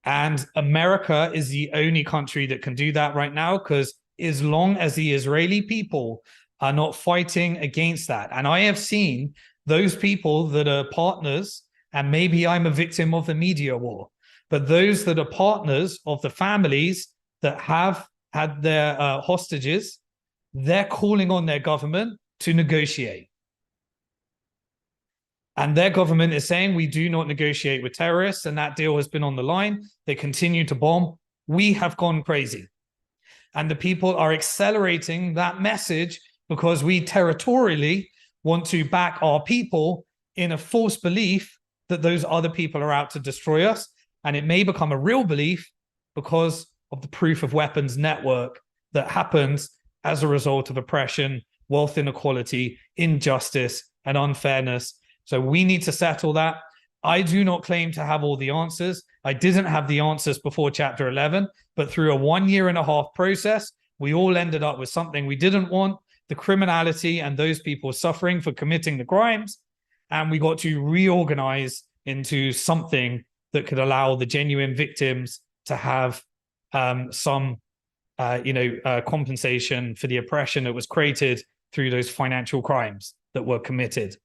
And America is the only country that can do that right now, because as long as the Israeli people are not fighting against that, and I have seen those people that are partners, and maybe I'm a victim of the media war, but those that are partners of the families that have had their hostages, they're calling on their government to negotiate. And their government is saying, we do not negotiate with terrorists, and that deal has been on the line. They continue to bomb. We have gone crazy. And the people are accelerating that message because we territorially want to back our people in a false belief that those other people are out to destroy us. And it may become a real belief because of the proof of weapons network that happens as a result of oppression, wealth inequality, injustice, and unfairness. So we need to settle that. I do not claim to have all the answers. I didn't have the answers before chapter 11, but through a 1.5 year process, we all ended up with something we didn't want, the criminality and those people suffering for committing the crimes. And we got to reorganize into something that could allow the genuine victims to have some compensation for the oppression that was created through those financial crimes that were committed.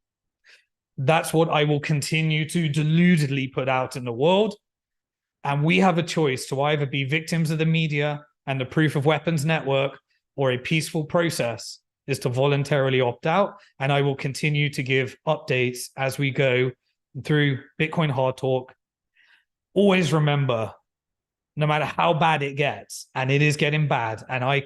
That's what I will continue to deludedly put out in the world. And we have a choice to either be victims of the media and the proof of weapons network, or a peaceful process is to voluntarily opt out. And I will continue to give updates as we go through Bitcoin Hard Talk. Always remember, no matter how bad it gets, and it is getting bad, and I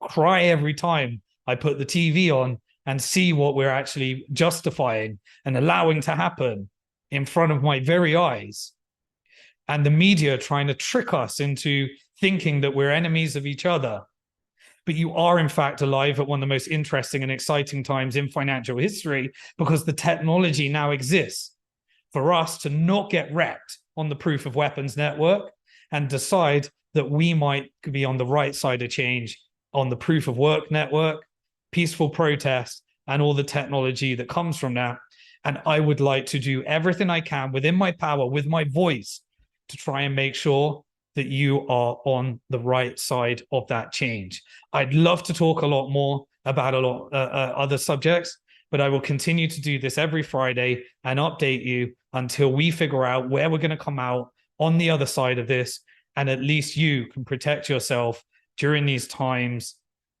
cry every time I put the TV on and see what we're actually justifying and allowing to happen in front of my very eyes, and the media trying to trick us into thinking that we're enemies of each other. But you are, in fact, alive at one of the most interesting and exciting times in financial history, because the technology now exists for us to not get wrecked on the proof of weapons network and decide that we might be on the right side of change on the proof of work network, peaceful protest, and all the technology that comes from that. And I would like to do everything I can within my power, with my voice, to try and make sure that you are on the right side of that change. I'd love to talk a lot more about a lot other subjects, but I will continue to do this every Friday and update you until we figure out where we're going to come out on the other side of this. And at least you can protect yourself during these times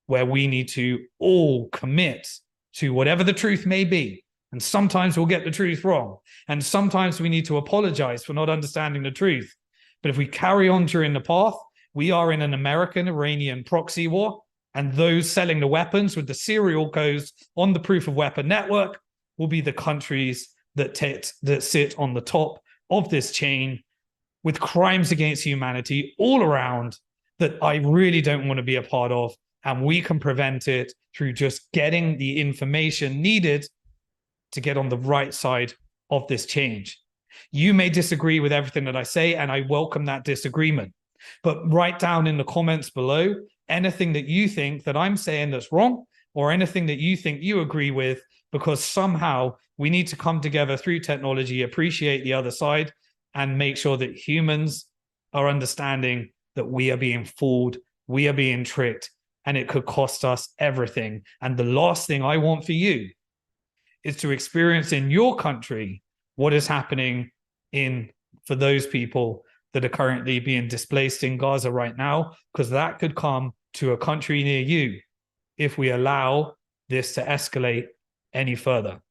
where we need to all commit to whatever the truth may be. And sometimes we'll get the truth wrong. And sometimes we need to apologize for not understanding the truth. But if we carry on during the path, we are in an American-Iranian proxy war, and those selling the weapons with the serial codes on the proof of weapon network will be the countries that sit on the top of this chain with crimes against humanity all around that I really don't want to be a part of. And we can prevent it through just getting the information needed to get on the right side of this change. You may disagree with everything that I say, and I welcome that disagreement. But write down in the comments below anything that you think that I'm saying that's wrong, or anything that you think you agree with, because somehow we need to come together through technology, appreciate the other side, and make sure that humans are understanding that we are being fooled, we are being tricked, and it could cost us everything. And the last thing I want for you is to experience in your country what is happening for those people that are currently being displaced in Gaza right now, because that could come to a country near you if we allow this to escalate any further.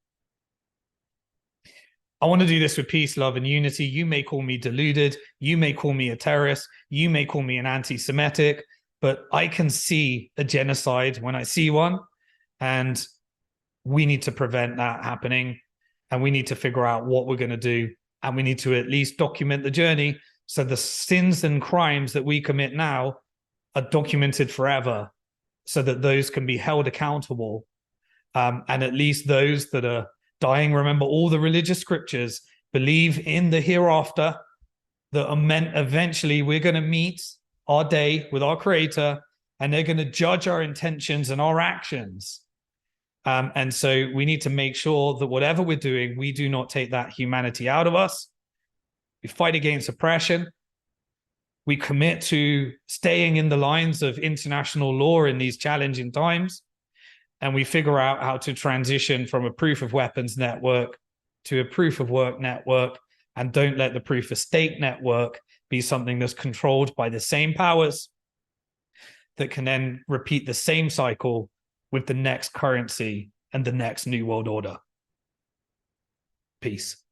I want to do this with peace, love, and unity. You may call me deluded. You may call me a terrorist. You may call me an anti-Semitic, but I can see a genocide when I see one, and we need to prevent that happening, and we need to figure out what we're going to do, and we need to at least document the journey so the sins and crimes that we commit now are documented forever, so that those can be held accountable. And at least those that are dying, remember all the religious scriptures, believe in the hereafter, that are meant eventually we're going to meet our day with our Creator, and they're going to judge our intentions and our actions. And so we need to make sure that whatever we're doing, we do not take that humanity out of us. We fight against oppression. We commit to staying in the lines of international law in these challenging times. and we figure out how to transition from a proof of weapons network to a proof of work network, and don't let the proof of stake network be something that's controlled by the same powers that can then repeat the same cycle with the next currency and the next new world order. Peace.